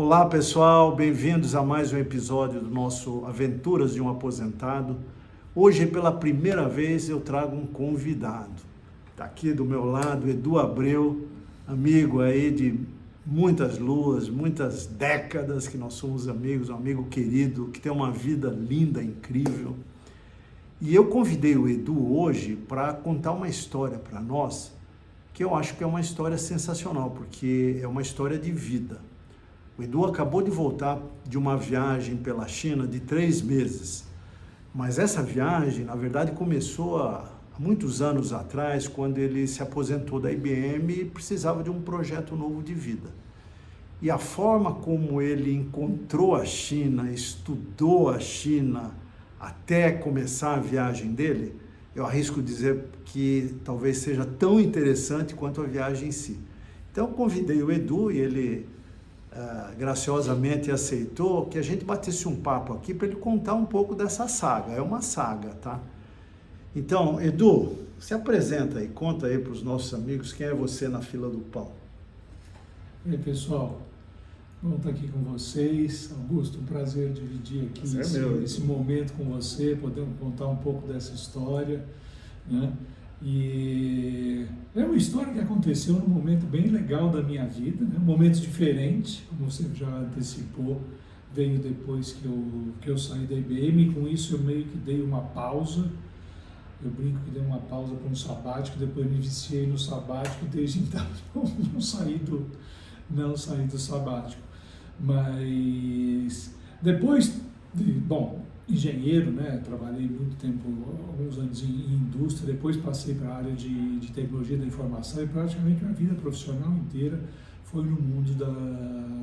Olá pessoal, bem-vindos a mais um episódio do nosso Aventuras de um Aposentado. Hoje, pela primeira vez, eu trago um convidado. Está aqui do meu lado, Edu Abreu, amigo aí de muitas luas, muitas décadas que nós somos amigos, um amigo querido, que tem uma vida linda, incrível. E eu convidei o Edu hoje para contar uma história para nós, que eu acho que é uma história sensacional, porque é uma história de vida. O Edu acabou de voltar de uma viagem pela China de 3 meses, mas essa viagem, na verdade, começou há muitos anos atrás, quando ele se aposentou da IBM e precisava de um projeto novo de vida. E a forma como ele encontrou a China, estudou a China, até começar a viagem dele, eu arrisco dizer que talvez seja tão interessante quanto a viagem em si. Então eu convidei o Edu e ele graciosamente aceitou que a gente batesse um papo aqui para ele contar um pouco dessa saga. É uma saga, tá? Então, Edu, se apresenta aí, conta aí para os nossos amigos quem é você na fila do pão. E aí, pessoal, bom estar aqui com vocês. Augusto, um prazer dividir aqui esse momento com você, podendo contar um pouco dessa história, né? E é uma história que aconteceu num momento bem legal da minha vida, né? Um momento diferente, como você já antecipou, veio depois que eu saí da IBM, e com isso eu meio que dei uma pausa. Eu brinco que dei uma pausa para um sabático, depois me viciei no sabático, desde então não saí do sabático. Mas depois engenheiro, né? Trabalhei muito tempo, alguns anos em indústria, depois passei para a área de tecnologia da informação e praticamente minha vida profissional inteira foi no mundo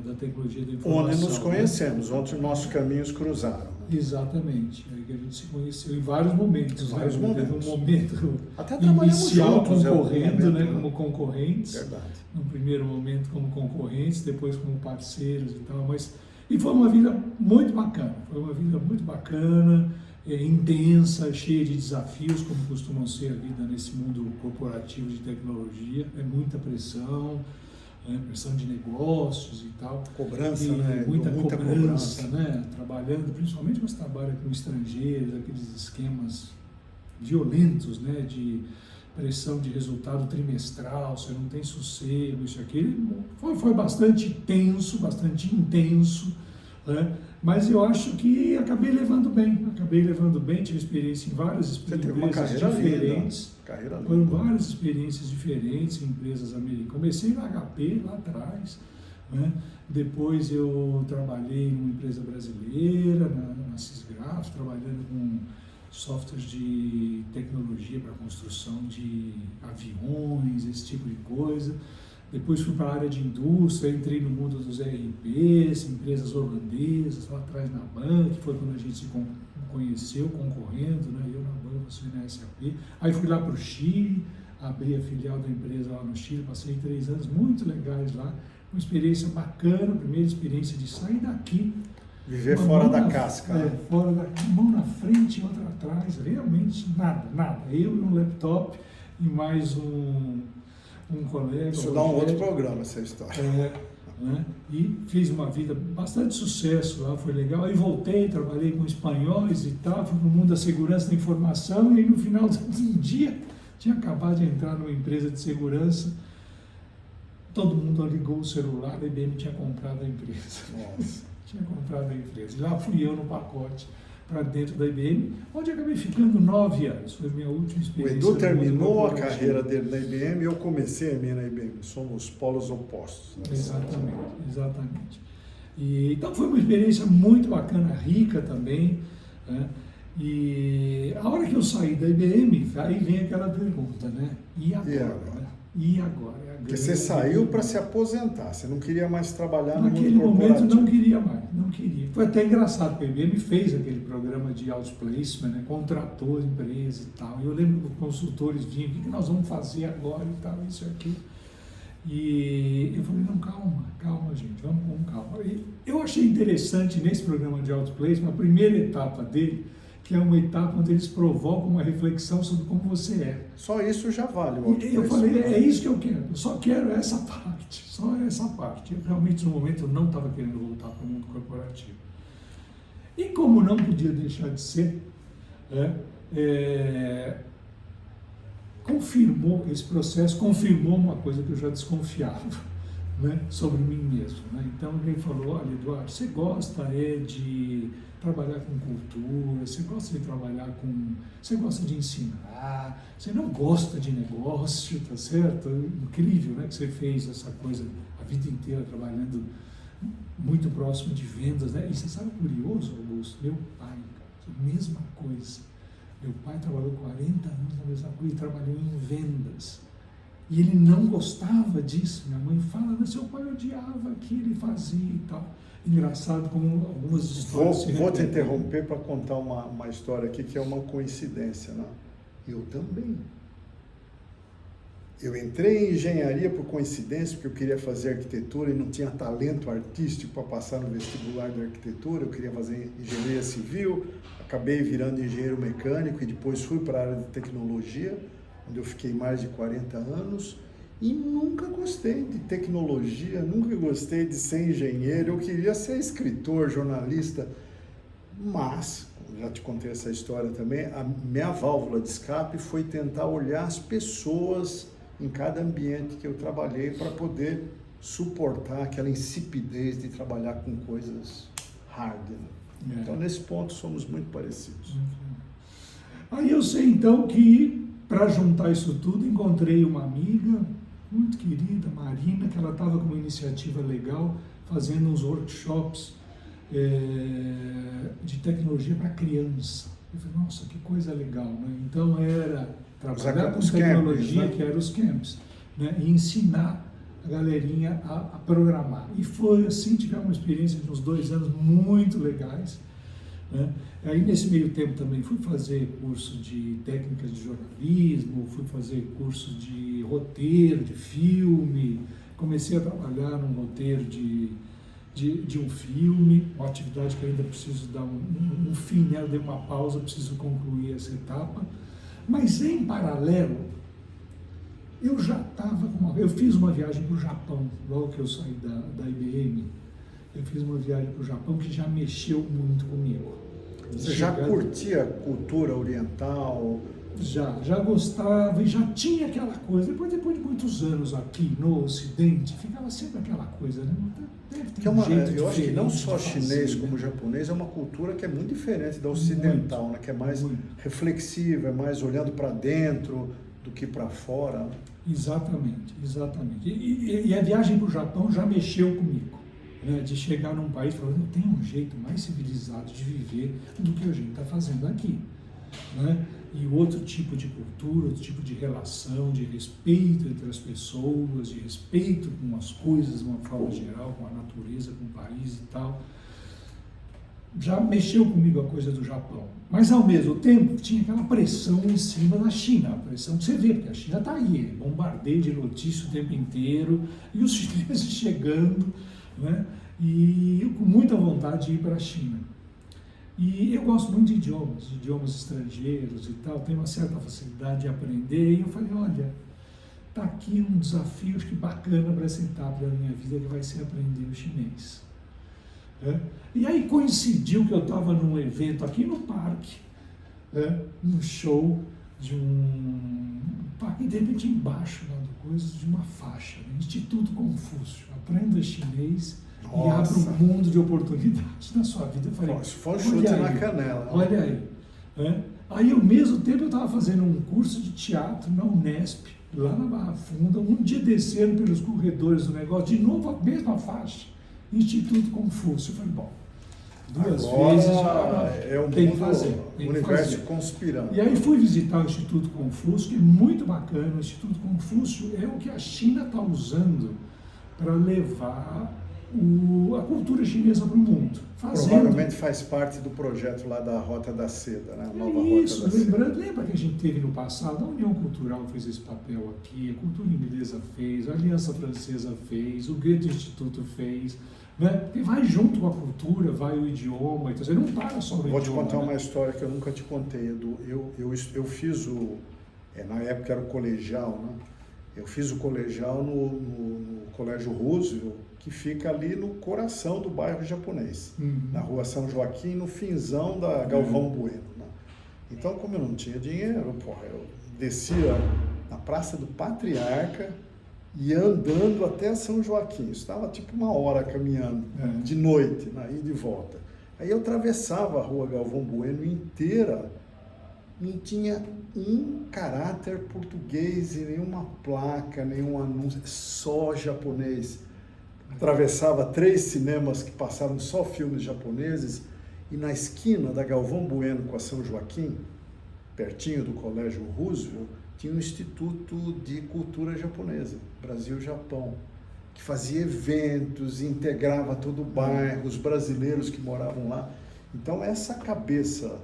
da tecnologia da informação. Onde nos conhecemos, onde nossos caminhos cruzaram. Né? Exatamente, aí que a gente se conheceu em vários momentos. Em vários momentos. Teve um momento até inicial juntos, concorrendo, né, como concorrentes. Verdade. No primeiro momento como concorrentes, depois como parceiros e tal, E foi uma vida muito bacana, intensa, cheia de desafios, como costumam ser a vida nesse mundo corporativo de tecnologia. É muita pressão, pressão de negócios e tal. Cobrança, né? Muita cobrança, né? Trabalhando, principalmente quando você trabalha com estrangeiros, aqueles esquemas violentos, né? De pressão de resultado trimestral, você não tem sossego, isso aqui. Foi bastante tenso, bastante intenso, né? Mas eu acho que acabei levando bem, tive experiência em várias empresas diferentes. Foram várias experiências diferentes em empresas americanas. Comecei na HP lá atrás, né? Depois eu trabalhei numa empresa brasileira, na Sysgraph, trabalhando com softwares de tecnologia para construção de aviões, esse tipo de coisa. Depois fui para a área de indústria, entrei no mundo dos ERPs, empresas holandesas, lá atrás na banca, que foi quando a gente se conheceu, concorrendo, né? Eu na banca, você na SAP. Aí fui lá para o Chile, abri a filial da empresa lá no Chile, passei 3 anos muito legais lá, uma experiência bacana, primeira experiência de sair daqui. Viver fora da casca. Fora daqui, mão na frente e outra atrás, realmente nada. Eu e um laptop e mais um colega. Isso dá um outro programa, essa história. Né? E fiz uma vida bastante sucesso lá, foi legal. Aí voltei, trabalhei com espanhóis e tal, fui para o mundo da segurança da informação e no final do dia tinha acabado de entrar numa empresa de segurança. Todo mundo ligou o celular, a IBM tinha comprado a empresa. Nossa. Tinha comprado a empresa. E lá fui eu no pacote para dentro da IBM, onde acabei ficando 9 anos. Foi a minha última experiência. O Edu terminou a carreira dele na IBM e eu comecei a minha na IBM. Somos polos opostos. Né? Exatamente. Então foi uma experiência muito bacana, rica também, né? E a hora que eu saí da IBM, aí vem aquela pergunta, né? E agora? E agora? Porque você saiu para se aposentar, você não queria mais trabalhar no mundo corporativo. Naquele momento não queria mais. Foi até engraçado, porque a IBM fez aquele programa de outplacement, né? Contratou empresas e tal. E eu lembro que os consultores vinham, o que nós vamos fazer agora e tal, isso e aquilo. E eu falei, não, calma gente, vamos com calma. E eu achei interessante nesse programa de outplacement, a primeira etapa dele, que é uma etapa onde eles provocam uma reflexão sobre como você é. Só isso já vale. E eu falei, é isso que eu quero, eu só quero essa parte, só essa parte. Eu realmente, no momento, eu não estava querendo voltar para o mundo corporativo. E como não podia deixar de ser, confirmou esse processo, confirmou uma coisa que eu já desconfiava, né, sobre mim mesmo. Né? Então ele falou, olha, Eduardo, você gosta de trabalhar com cultura, você gosta de trabalhar com... Você gosta de ensinar, você não gosta de negócio, tá certo? Incrível, né, que você fez essa coisa a vida inteira trabalhando muito próximo de vendas, né? E você sabe, curioso, Augusto, meu pai, mesma coisa. Meu pai trabalhou 40 anos na mesma coisa e trabalhou em vendas. E ele não gostava disso. Minha mãe fala, mas seu pai odiava aquilo, ele fazia e tal. Engraçado como algumas histórias Vou te interromper para contar uma história aqui que é uma coincidência, né? Eu também. Eu entrei em engenharia por coincidência, porque eu queria fazer arquitetura e não tinha talento artístico para passar no vestibular de arquitetura. Eu queria fazer engenharia civil, acabei virando engenheiro mecânico e depois fui para a área de tecnologia, onde eu fiquei mais de 40 anos e nunca gostei de tecnologia, nunca gostei de ser engenheiro. Eu queria ser escritor, jornalista, mas, já te contei essa história também, a minha válvula de escape foi tentar olhar as pessoas em cada ambiente que eu trabalhei para poder suportar aquela insipidez de trabalhar com coisas hard. Né? Então, nesse ponto, somos muito parecidos. Aí eu sei, então, que para juntar isso tudo, encontrei uma amiga muito querida, Marina, que ela estava com uma iniciativa legal, fazendo uns workshops de tecnologia para criança. Eu falei, nossa, que coisa legal, né? Então era trabalhar com tecnologia, camps, né? Que eram os camps, né? E ensinar a galerinha a programar. E foi assim, tivemos uma experiência de uns 2 anos muito legais, né? Aí nesse meio tempo também fui fazer curso de técnicas de jornalismo, fui fazer curso de roteiro, de filme, comecei a trabalhar num roteiro de um filme, uma atividade que ainda preciso dar um fim, né? Eu dei uma pausa, preciso concluir essa etapa, mas em paralelo, eu já estava eu fiz uma viagem para o Japão, logo que eu saí da IBM, eu fiz uma viagem para o Japão que já mexeu muito comigo. Você já curtia a cultura oriental? Já gostava e já tinha aquela coisa. Depois de muitos anos aqui no Ocidente, ficava sempre aquela coisa, né? Deve ter um jeito eu acho que não só fazer, chinês né? como japonês, é uma cultura que é muito diferente da ocidental, muito, né? Que é mais reflexiva, é mais olhando para dentro do que para fora. Exatamente, exatamente. E a viagem para o Japão já mexeu comigo. Né, de chegar num país e falar, tem um jeito mais civilizado de viver do que a gente está fazendo aqui. Né? E outro tipo de cultura, outro tipo de relação, de respeito entre as pessoas, de respeito com as coisas de uma forma geral, com a natureza, com o país e tal. Já mexeu comigo a coisa do Japão. Mas, ao mesmo tempo, tinha aquela pressão em cima da China, a pressão que você vê, porque a China está aí, bombardeio de notícias o tempo inteiro, e os chineses chegando, né? E eu com muita vontade de ir para a China. E eu gosto muito de idiomas estrangeiros e tal, tenho uma certa facilidade de aprender, e eu falei, olha, está aqui um desafio acho que bacana para essa etapa da minha vida, que vai ser aprender o chinês. E aí coincidiu que eu estava num evento aqui no parque, num show de um parque, e de repente embaixo lá do coisa, de uma faixa, Instituto Confúcio, aprenda chinês. Nossa. E abre um mundo de oportunidades na sua vida. Eu falei, isso foi um chute na canela. Olha aí. Aí, ao mesmo tempo, eu estava fazendo um curso de teatro na Unesp, lá na Barra Funda, um dia descendo pelos corredores do negócio, de novo a mesma faixa, Instituto Confúcio. Eu falei, bom, duas vezes já tem que fazer. O universo conspirando. E aí fui visitar o Instituto Confúcio, que é muito bacana. O Instituto Confúcio é o que a China está usando para levar a cultura chinesa para o mundo. Provavelmente faz parte do projeto lá da Rota da Seda, né? A nova Isso, Rota da Seda. lembra que a gente teve no passado, a União Cultural fez esse papel aqui, a cultura inglesa fez, a Aliança Francesa fez, o Goethe Instituto fez, né? E vai junto com a cultura, vai o idioma, então você não para só no idioma. Vou te contar uma história que eu nunca te contei, Edu. Eu fiz na época era o colegial, né? Eu fiz o colegial no Colégio Roosevelt, que fica ali no coração do bairro japonês, na rua São Joaquim, no finzão da Galvão Bueno. Né? Então, como eu não tinha dinheiro, eu descia na Praça do Patriarca e ia andando até São Joaquim. Estava tipo 1 hora caminhando, de noite, né? E de volta. Aí eu atravessava a rua Galvão Bueno inteira, não tinha um caráter português e nenhuma placa, nenhum anúncio, só japonês. Atravessava 3 cinemas que passavam só filmes japoneses e na esquina da Galvão Bueno com a São Joaquim, pertinho do Colégio Roosevelt, tinha um Instituto de Cultura Japonesa, Brasil-Japão, que fazia eventos, integrava todo o bairro, os brasileiros que moravam lá. Então essa cabeça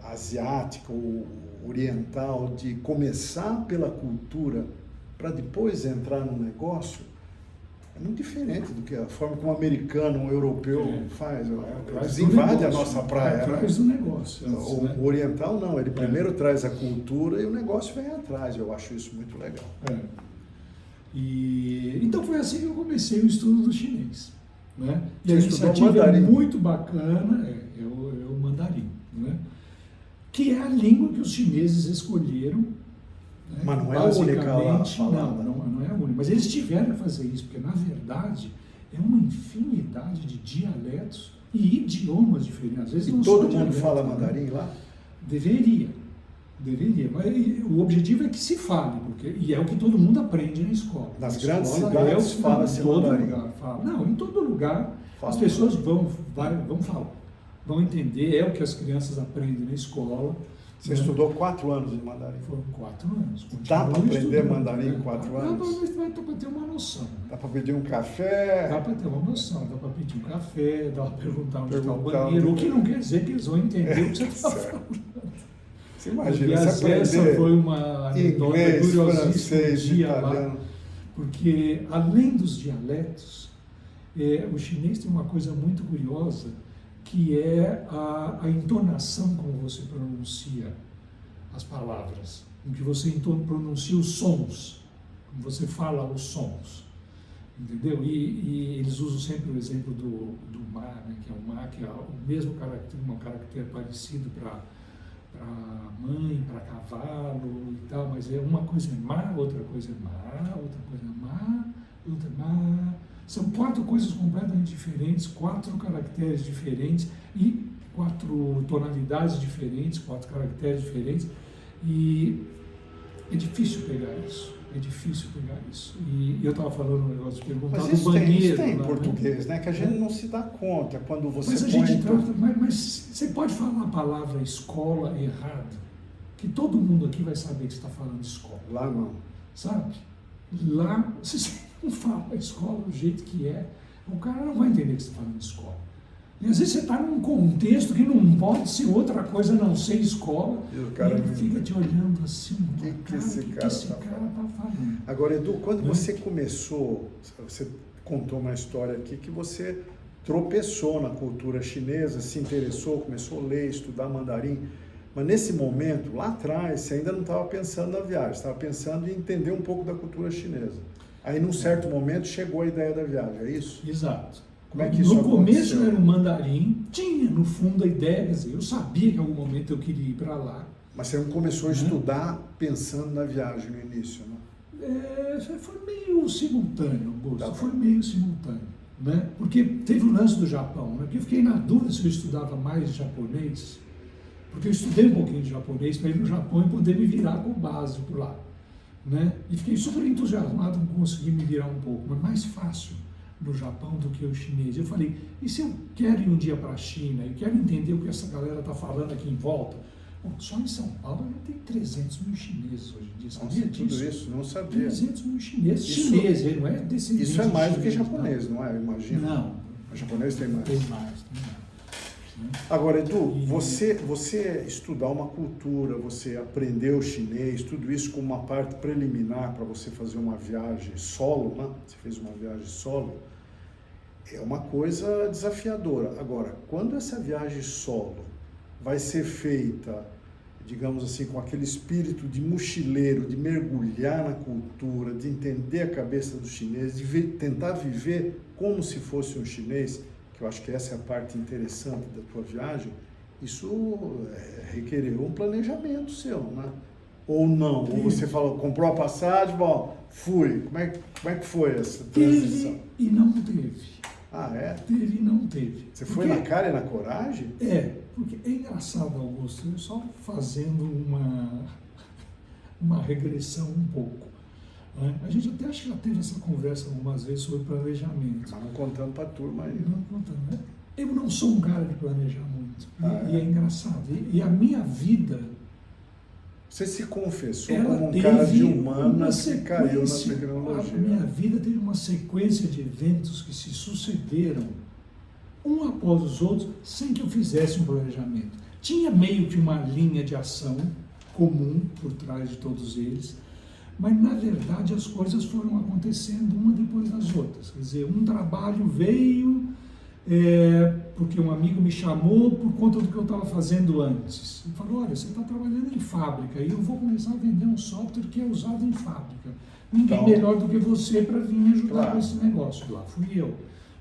asiática ou oriental de começar pela cultura para depois entrar no negócio é muito diferente do que a forma como o americano, o europeu faz. Eles invadem a nossa praia. Atrás do negócio. O oriental não, ele primeiro traz a cultura e o negócio vem atrás. Eu acho isso muito legal. Então foi assim que eu comecei o estudo do chinês. Né? E Você a iniciativa mandarim. É muito bacana, é o mandarim, né? Que é a língua que os chineses escolheram. Né? Mas não é a única lá falada. Não é a única. Mas eles tiveram que fazer isso, porque na verdade é uma infinidade de dialetos e idiomas diferentes. Às vezes E não todo só mundo dialeto, fala né? mandarim lá? Deveria, mas o objetivo é que se fale, e é o que todo mundo aprende na escola. Nas Na grandes escola cidades fala-se mandarim. Lugar fala. Não, em todo lugar Fala. as pessoas vão falar, vão entender, é o que as crianças aprendem na escola. Você estudou 4 anos de mandarim? Foram 4 anos. Dá para aprender estudando, mandarim em 4 Dá anos? para ter uma noção. Dá para pedir um café? Dá para ter uma noção, dá para pedir um café, dá para perguntar onde está o Perguntar banheiro, o onde- que não quer dizer que eles vão entender o que você está Certo. falando. Você imagina, Aliás, você essa aprender foi uma anedota inglês, curiosíssima francês, um dia italiano. lá, porque além dos dialetos, o chinês tem uma coisa muito curiosa, que é a entonação como você pronuncia as palavras, em que você pronuncia os sons, como você fala os sons, entendeu? E eles usam sempre o exemplo do ma, né, que é o ma, que é o mesmo caractere, um caractere parecido para mãe, para cavalo e tal, mas uma coisa é ma, outra coisa é ma, outra coisa é ma, outra é ma. São 4 coisas completamente diferentes, 4 caracteres diferentes e 4 tonalidades diferentes, 4 caracteres diferentes, e é difícil pegar isso. E eu estava falando um negócio de perguntar Mas do isso banheiro. tem em lá, português, né? Que a gente não se dá conta quando você Mas a põe... gente trata, mas você pode falar a palavra escola errado, que todo mundo aqui vai saber que você está falando escola. Lá não. Sabe? Lá, se você não fala a escola do jeito que é, o cara não vai entender que você está falando escola. E às vezes você está num contexto que não pode ser outra coisa a não ser escola, E o cara ele fica te olhando assim, O que esse que cara esse tá cara está falando? Agora, Edu, quando você começou, você contou uma história aqui que você tropeçou na cultura chinesa, se interessou, começou a ler, estudar mandarim, mas nesse momento, lá atrás, você ainda não estava pensando na viagem, estava pensando em entender um pouco da cultura chinesa. Aí, num certo momento, chegou a ideia da viagem, é isso? Exato. Como é que isso No começo aconteceu? era um mandarim, tinha no fundo a ideia, quer dizer, eu sabia que em algum momento eu queria ir para lá. Mas você não começou a estudar pensando na viagem no início, né? Foi meio simultâneo, Bolsa, Tá bom. foi meio simultâneo, né? Porque teve o lance do Japão, né? Porque eu fiquei na dúvida se eu estudava mais japonês, porque eu estudei um pouquinho de japonês para ir no Japão e poder me virar com o básico lá, né? E fiquei super entusiasmado com conseguir me virar um pouco, mas mais fácil no Japão do que o chinês. Eu falei, e se eu quero ir um dia para a China e quero entender o que essa galera está falando aqui em volta, Bom, só em São Paulo já tem 300 mil chineses hoje em dia. Sabia Nossa, tudo disso? isso, não sabia. 300 mil chineses. Isso- Chineses, não é descendente Isso é mais do que chinês, japonês, não é? Eu imagino. Não. O japonês tem mais. Tem mais, tem mais. Né? Agora, Edu, E- você estudar uma cultura, você aprender o chinês, tudo isso como uma parte preliminar para você fazer uma viagem solo, né? Você fez uma viagem solo, é uma coisa desafiadora. Agora, quando essa viagem solo vai ser feita, digamos assim, com aquele espírito de mochileiro, de mergulhar na cultura, de entender a cabeça do chinês, de tentar viver como se fosse um chinês, que eu acho que essa é a parte interessante da tua viagem, isso requereu um planejamento seu, né? Ou não? Ou você falou, comprou a passagem, bom, fui. Como é que foi essa transição? Teve e não teve. Ah, é? Teve e não teve. Você foi na cara e na coragem? É, porque é engraçado, Augusto, eu só fazendo uma regressão um pouco. Né? A gente até acho que já teve essa conversa algumas vezes sobre planejamento. Mas não contando para a turma aí. Não contando, né? Eu não sou um cara de planejar muito. E é? é engraçado. E a minha vida, Você se confessou ela como um cara de teve humanas que caiu na sequência. tecnologia. A minha vida teve uma sequência de eventos que se sucederam um após os outros sem que eu fizesse um planejamento. Tinha meio que uma linha de ação comum por trás de todos eles, mas na verdade as coisas foram acontecendo uma depois das outras. Quer dizer, um trabalho veio porque um amigo me chamou por conta do que eu estava fazendo antes. Ele falou, olha, você está trabalhando em fábrica e eu vou começar a vender um software que é usado em fábrica. Ninguém Então, melhor do que você para vir me ajudar claro. com esse negócio. Lá fui eu.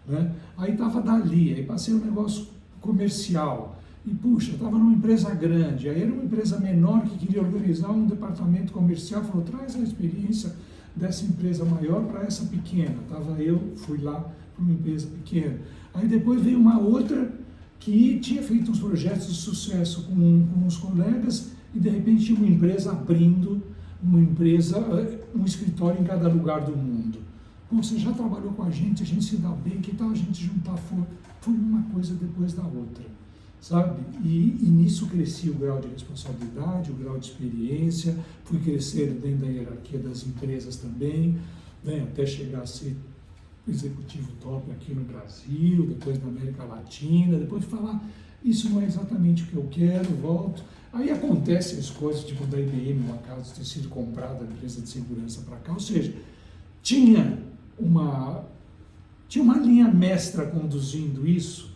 Né? Aí estava dali, aí passei um negócio comercial. E puxa, estava numa empresa grande, aí era uma empresa menor que queria organizar um departamento comercial, falou, traz a experiência dessa empresa maior para essa pequena. Fui lá para uma empresa pequena. Aí depois veio uma outra que tinha feito uns projetos de sucesso com os colegas e de repente tinha uma empresa abrindo um escritório em cada lugar do mundo. Bom, você já trabalhou com a gente se dá bem, que tal a gente juntar força? Foi uma coisa depois da outra, sabe? E nisso cresci o grau de responsabilidade, o grau de experiência, fui crescendo dentro da hierarquia das empresas também, né? Até chegar a ser executivo top aqui no Brasil, depois na América Latina, depois falar, isso não é exatamente o que eu quero, volto. Aí acontecem as coisas, tipo da IBM, no acaso de ter sido comprada a empresa de segurança para cá, ou seja, tinha uma linha mestra conduzindo isso,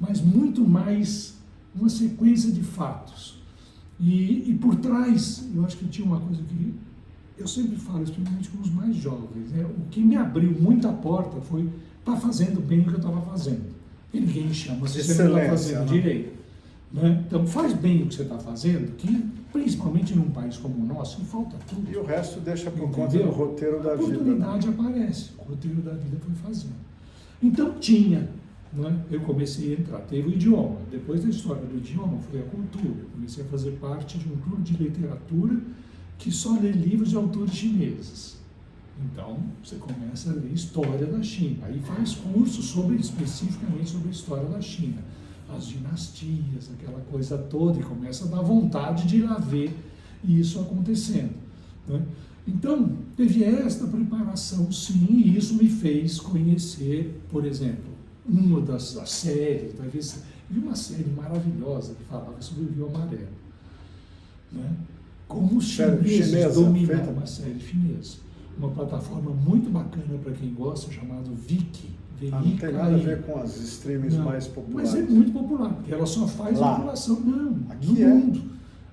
mas muito mais uma sequência de fatos. E por trás, eu acho que tinha uma coisa que eu sempre falo, especialmente com os mais jovens, né? O que me abriu muita porta foi estar fazendo bem o que eu estava fazendo. E ninguém me chama se você não está fazendo direito. Né? Então faz bem o que você está fazendo, que principalmente num país como o nosso, que falta tudo. E o resto deixa por conta do roteiro da vida. A oportunidade aparece, o roteiro da vida foi fazendo. Então tinha, né? Eu comecei a entrar, teve o idioma. Depois da história do idioma foi a cultura. Eu comecei a fazer parte de um clube de literatura que só lê livros de autores chineses. Então, você começa a ler história da China. Aí faz curso especificamente sobre a história da China. As dinastias, aquela coisa toda, e começa a dar vontade de ir lá ver isso acontecendo. Né? Então, teve esta preparação, sim, e isso me fez conhecer, por exemplo, uma das séries, talvez, vi uma série maravilhosa que falava sobre o Rio Amarelo. Né? Como os chineses dominaram, uma série chinesa. Uma plataforma muito bacana para quem gosta, chamada Viki. Não tem nada a ver com as streams mais populares. Mas é muito popular, porque ela só faz população. Não, aqui no mundo.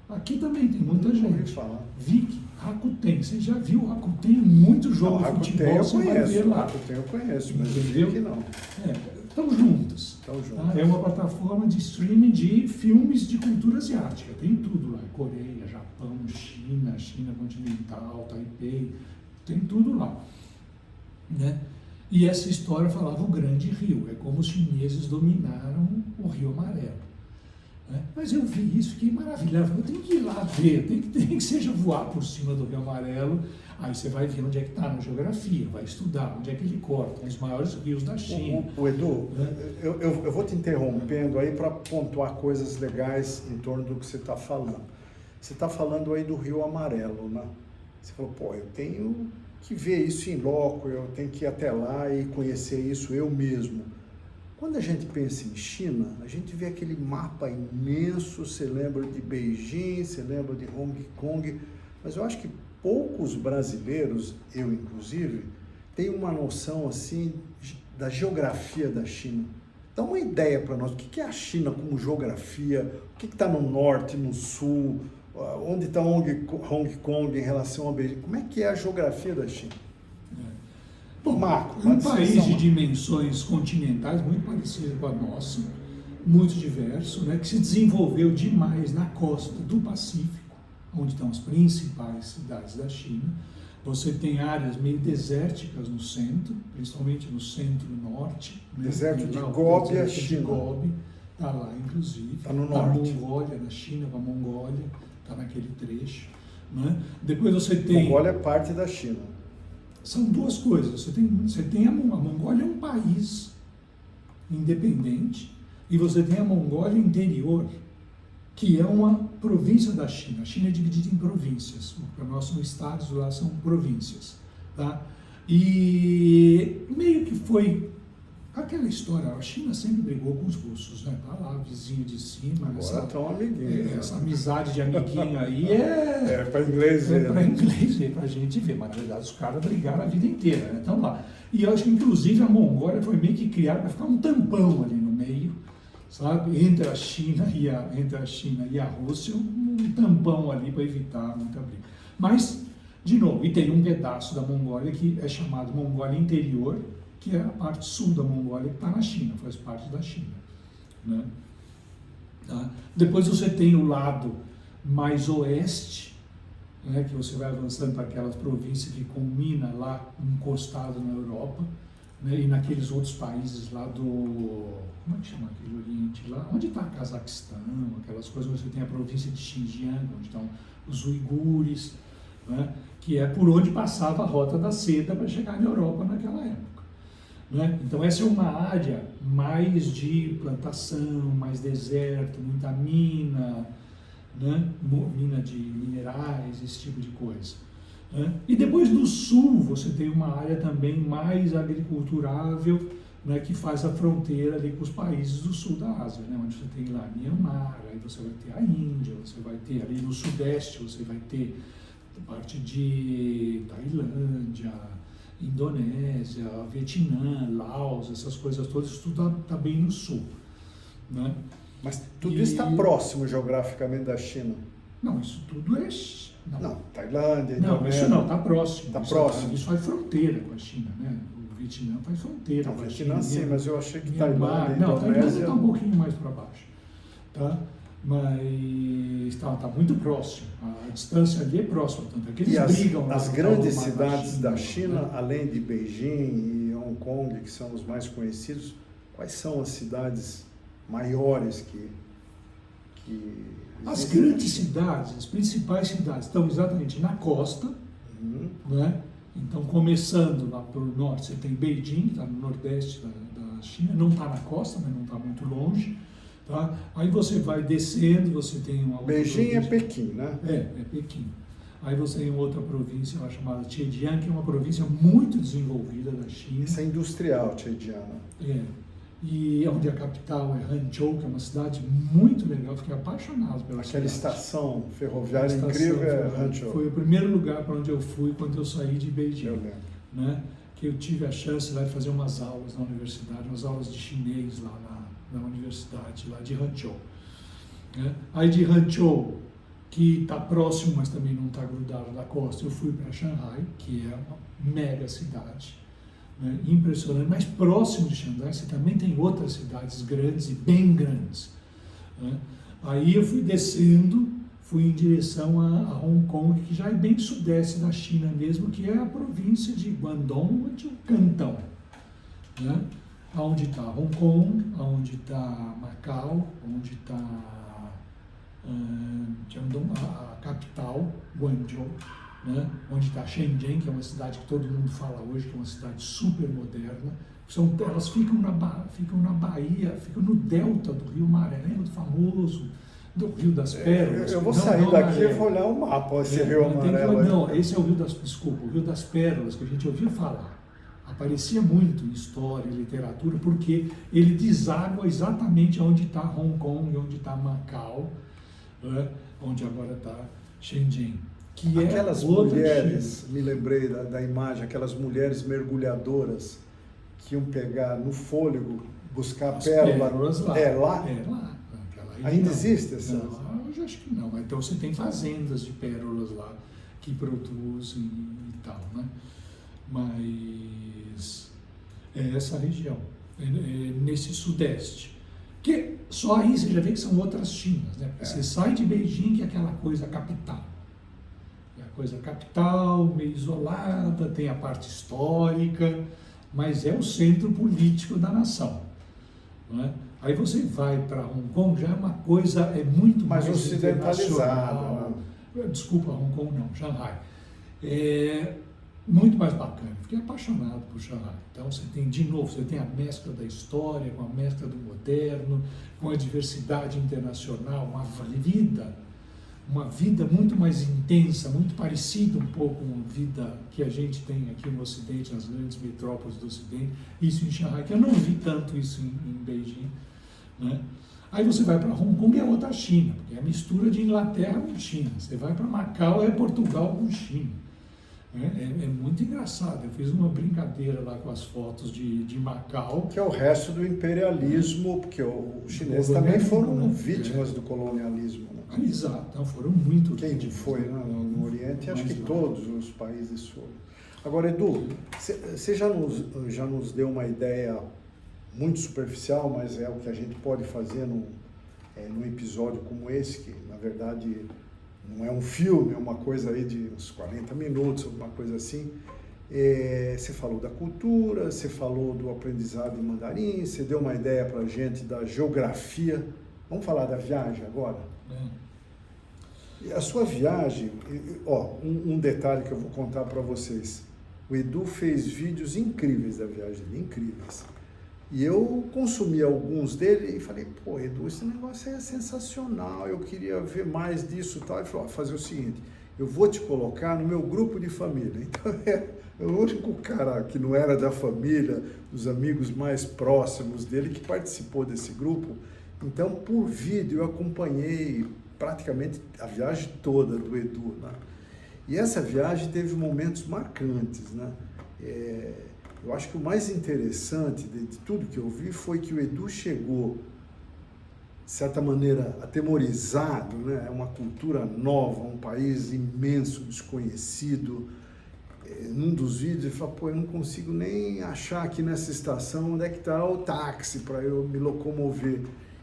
Aqui também tem muita gente. Ouvi falar. Viki, Rakuten. Você já viu Rakuten? Muito jogo de futebol, você vai ver lá. Rakuten eu conheço, mas o entendeu? Viki não. Estão juntas. Tá? É uma plataforma de streaming de filmes de cultura asiática. Tem tudo lá. Coreia, Japão, China continental, Taipei. Tem tudo lá. Né? E essa história falava o Grande Rio. É como os chineses dominaram o Rio Amarelo. Né? Mas eu vi isso, fiquei maravilhado. Eu tenho que ir lá ver, tem que seja voar por cima do Rio Amarelo. Aí você vai ver onde é que está na geografia, vai estudar onde é que ele corta, os maiores rios da China. O Edu, eu vou te interrompendo aí para pontuar coisas legais em torno do que você está falando. Você está falando aí do Rio Amarelo, né? Você falou, pô, eu tenho que ver isso em loco, eu tenho que ir até lá e conhecer isso eu mesmo. Quando a gente pensa em China, a gente vê aquele mapa imenso, você lembra de Beijing, você lembra de Hong Kong, mas eu acho que poucos brasileiros, eu inclusive, têm uma noção assim da geografia da China. Dá uma ideia para nós, o que é a China como geografia, o que está no norte, no sul, onde está Hong Kong em relação a Beijing, como é que é a geografia da China? Bom, um país de dimensões continentais muito parecido com a nossa, muito diverso, né, que se desenvolveu demais na costa do Pacífico, onde estão as principais cidades da China. Você tem áreas meio desérticas no centro, principalmente no centro-norte. Né? Deserto de Gobi, a China. Gobi, está lá, inclusive. Está no norte. A Mongólia, na China, a Mongólia, está naquele trecho. Né? Depois você tem... A Mongólia é parte da China. São duas coisas. Você tem a Mongólia é um país independente e você tem a Mongólia interior, que é uma província da China. A China é dividida em províncias. Para nós são estados, lá são províncias. Tá? E meio que foi aquela história. A China sempre brigou com os russos, né? Tá lá, vizinho de cima. Agora estão amiguinhos. Essa amizade de amiguinho aí é para inglês ver. É para inglês ver, para a gente ver. Mas na verdade os caras brigaram a vida inteira, né? Então lá. E eu acho que inclusive a Mongólia foi meio que criada para ficar um tampão ali no meio, sabe? Entre a China e a Rússia, um tampão ali para evitar muita briga. Mas, de novo, e tem um pedaço da Mongólia que é chamado Mongólia Interior, que é a parte sul da Mongólia, que está na China, faz parte da China. Né? Tá? Depois você tem o lado mais oeste, né, que você vai avançando para aquelas províncias que culmina lá, encostado na Europa, né, e naqueles outros países lá do... Como é que chama aquele Oriente lá? Onde está Cazaquistão, aquelas coisas, você tem a província de Xinjiang, onde estão os uigures, né, que é por onde passava a rota da seda para chegar na Europa naquela época. Né? Então essa é uma área mais de plantação, mais deserto, muita mina, né? Mina de minerais, esse tipo de coisa. Né? E depois do sul você tem uma área também mais agriculturável, né? Que faz a fronteira ali com os países do sul da Ásia, né? Onde você tem lá Myanmar, aí você vai ter a Índia, você vai ter ali no sudeste, você vai ter parte de Tailândia, Indonésia, Vietnã, Laos, essas coisas todas, isso tudo está bem no sul. Né? Mas tudo isso está próximo geograficamente da China? Não, isso tudo é... Não, Tailândia, Não, Indonésia... isso não, está próximo. Está próximo. Isso faz fronteira com a China, né? O Vietnã faz fronteira com a China. Vietnã sim, mas eu achei que Myanmar, Tailândia, não, Indonésia... Tailândia está um pouquinho mais para baixo. Tá? Mas está muito próximo, a distância ali é próxima, tanto é que eles brigam. As grandes cidades da China, né? Além de Beijing e Hong Kong, que são os mais conhecidos, quais são as cidades maiores que as grandes cidades, as principais cidades estão exatamente na costa, né? Então começando lá pelo norte, você tem Beijing, está no nordeste da China, não está na costa, mas não está muito longe. Tá? Aí você vai descendo, você tem uma outra Beijing província. é Pequim, né? É Pequim. Aí você tem outra província lá chamada Zhejiang, que é uma província muito desenvolvida da China. Isso é industrial, Zhejiang. É. E onde a capital é Hangzhou, que é uma cidade muito legal, fiquei apaixonado pela cidade. Aquela estação ferroviária incrível é Hangzhou. Foi o primeiro lugar para onde eu fui quando eu saí de Beijing. Eu lembro. Né? Que eu tive a chance lá de fazer umas aulas na universidade, umas aulas de chinês lá na universidade lá de Hangzhou. Né? Aí de Hangzhou, que está próximo, mas também não está grudado da costa, eu fui para Xangai, que é uma mega cidade, né? Impressionante, mas próximo de Xangai você também tem outras cidades grandes e bem grandes. Né? Aí eu fui descendo, fui em direção a Hong Kong, que já é bem sudeste da China mesmo, que é a província de Guangdong, de Cantão. Né? Onde está Hong Kong, onde está Macau, onde está a capital, Guangzhou, né? Onde está Shenzhen, que é uma cidade que todo mundo fala hoje, que é uma cidade super moderna. Elas ficam na Bahia, ficam no delta do Rio Maré, lembra do famoso do Rio das Pérolas. Eu vou não, sair não, daqui e vou olhar o mapa, esse Rio Amarelo. Não, esse é o Rio das, desculpa, o Rio das Pérolas, que a gente ouvia falar. Aparecia muito em história, literatura, porque ele deságua exatamente onde está Hong Kong, onde está Macau, né? Onde agora está Shenzhen. Que aquelas é mulheres, me lembrei da imagem, aquelas mulheres mergulhadoras que iam pegar no fôlego, buscar pérolas lá. É lá. Ainda existe essa? Não, eu acho que não. Então você tem fazendas de pérolas lá que produzem e tal, né? Mas é essa região, nesse sudeste. Que só aí você já vê que são outras Chinas, né? Porque você sai de Beijing, que é aquela coisa capital. É a coisa capital, meio isolada, tem a parte histórica, mas é o centro político da nação, não é? Aí você vai para Hong Kong, já é uma coisa, muito mais ocidentalizada. Desculpa, Hong Kong não, Shanghai. É muito mais bacana. Fiquei apaixonado por Shanghai. Então você tem, de novo, você tem a mescla da história, com a mescla do moderno, com a diversidade internacional, uma vida muito mais intensa, muito parecida um pouco com a vida que a gente tem aqui no Ocidente, nas grandes metrópoles do Ocidente, isso em Shanghai, que eu não vi tanto isso em Beijing, né? Aí você vai para Hong Kong, é outra China, porque é a mistura de Inglaterra com China. Você vai para Macau, é Portugal com China. É muito engraçado. Eu fiz uma brincadeira lá com as fotos de Macau. Que é o resto do imperialismo, porque os chineses também foram vítimas do colonialismo. Né? Exato, então foram muito. Quem foi, né? No Oriente, acho que todos os países foram. Agora, Edu, você já nos deu uma ideia muito superficial, mas é o que a gente pode fazer num episódio como esse, que na verdade não é um filme, é uma coisa aí de uns 40 minutos, alguma coisa assim. Você falou da cultura, você falou do aprendizado em mandarim, você deu uma ideia para a gente da geografia. Vamos falar da viagem agora? A sua viagem, um detalhe que eu vou contar para vocês. O Edu fez vídeos incríveis da viagem dele, incríveis. E eu consumi alguns dele e falei, pô, Edu, esse negócio é sensacional, eu queria ver mais disso e tal. Ele falou, fazer o seguinte, eu vou te colocar no meu grupo de família. Então, é o único cara que não era da família, dos amigos mais próximos dele, que participou desse grupo. Então, por vídeo, eu acompanhei praticamente a viagem toda do Edu, né? E essa viagem teve momentos marcantes, né? Eu acho que o mais interessante de tudo que eu vi foi que o Edu chegou, de certa maneira, atemorizado, né? É uma cultura nova, um país imenso, desconhecido. Num dos vídeos ele falou, pô, eu não consigo nem achar aqui nessa estação onde é que está o táxi para eu me locomover.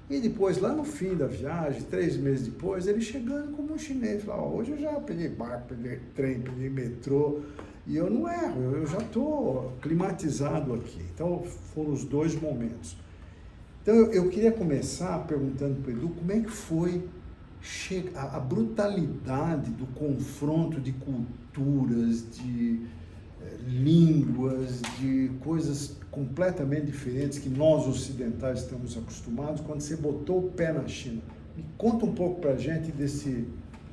E depois, lá no fim da viagem, 3 meses depois, ele chegando como um chinês, falou, hoje eu já peguei barco, peguei trem, peguei metrô, e eu não erro, eu já estou climatizado aqui. Então, foram os 2 momentos. Então, eu queria começar perguntando para o Edu como é que foi a brutalidade do confronto de culturas, de línguas, de coisas completamente diferentes que nós ocidentais estamos acostumados quando você botou o pé na China. Me conta um pouco para a gente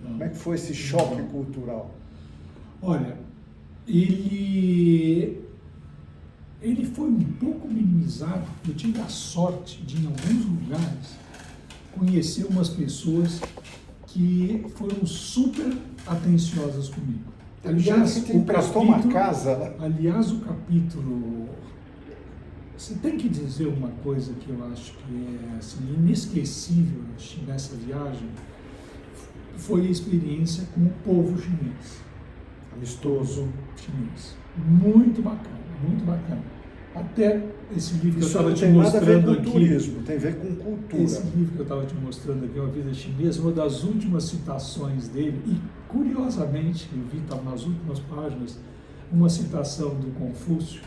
como é que foi esse choque cultural. Olha, ele foi um pouco minimizado. Eu tive a sorte de, em alguns lugares, conhecer umas pessoas que foram super atenciosas comigo. Aliás, que emprestou uma casa. Aliás, o capítulo... Você tem que dizer uma coisa que eu acho que é assim, inesquecível nessa viagem, foi a experiência com o povo chinês. Amistoso. Chinês. Muito bacana, muito bacana. Até esse livro que eu estava te mostrando aqui... turismo, tem a ver com cultura. Esse livro que eu estava te mostrando aqui, Uma Vida Chinesa, uma das últimas citações dele, e curiosamente, eu vi nas últimas páginas, uma citação do Confúcio,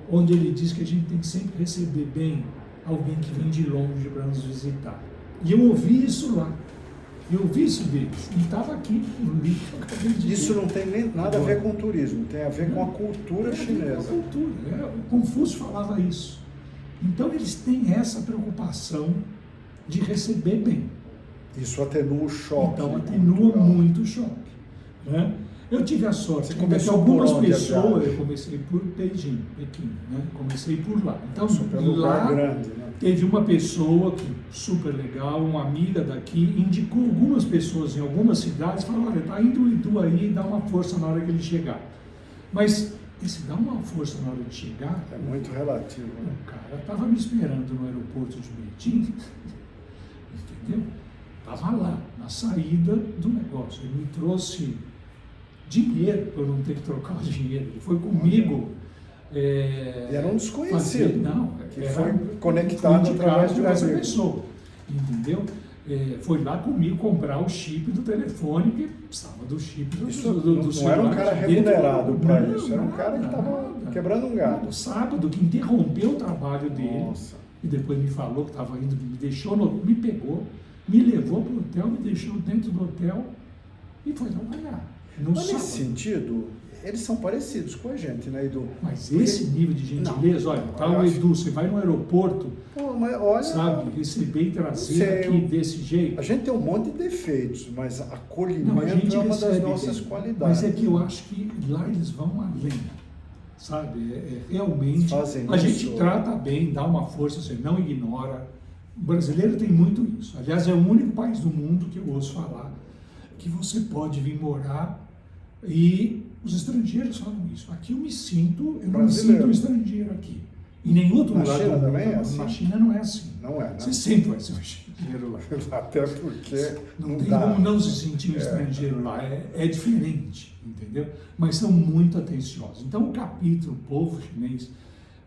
onde ele diz que a gente tem que sempre receber bem alguém que vem de longe para nos visitar. E eu ouvi isso lá. Eu ouvi isso deles. E estava aqui no livro que eu acabei de Isso ver. não tem nem nada a ver com turismo, tem a ver com a cultura chinesa. Com a cultura. O Confúcio falava isso. Então eles têm essa preocupação de receber bem. Isso atenua o choque. Então atenua muito o choque. Né? Eu tive a sorte Você de que começou algumas por onde, pessoas, eu comecei por Pequim, né? Comecei por lá. Então pelo lá lugar grande, né? teve uma pessoa que super legal, uma amiga daqui, indicou algumas pessoas em algumas cidades, falou, olha, tá indo o Edu aí, dá uma força na hora que ele chegar. Mas esse dá uma força na hora de chegar... É muito relativo. Né? O cara estava me esperando no aeroporto de Betim, entendeu? Estava lá, na saída do negócio. Ele me trouxe dinheiro para eu não ter que trocar o dinheiro. Ele foi comigo. E era um desconhecido. Que foi conectado através de essa pessoa. Entendeu? Foi lá comigo comprar o chip do telefone, que precisava do chip do não celular. Era um cara remunerado para isso, era um cara que estava quebrando um galho. No sábado, que interrompeu o trabalho dele. Nossa. E depois me falou que estava indo, me deixou, me pegou, me levou para o hotel, me deixou dentro do hotel e foi trabalhar. Mas nesse sentido, eles são parecidos com a gente, né, Edu? Mas esse nível de gentileza, olha, tá o Edu, você vai no aeroporto, mas olha, sabe, receber e trazer aqui desse jeito. A gente tem um monte de defeitos, mas acolhimento é uma das nossas qualidades. Mas é que eu acho que lá eles vão além, sabe? Realmente, a gente trata bem, dá uma força, você não ignora. O brasileiro tem muito isso. Aliás, é o único país do mundo que eu ouço falar que você pode vir morar e os estrangeiros falam isso. Aqui eu me sinto, eu não me sinto um estrangeiro aqui. Em nenhum outro lugar do mundo. Também é assim? Na China não é assim. Não é, né? Você sempre vai ser um estrangeiro lá. Até porque não tem como não se sentir um estrangeiro lá. É diferente, entendeu? Mas são muito atenciosos. Então o capítulo Povo Chinês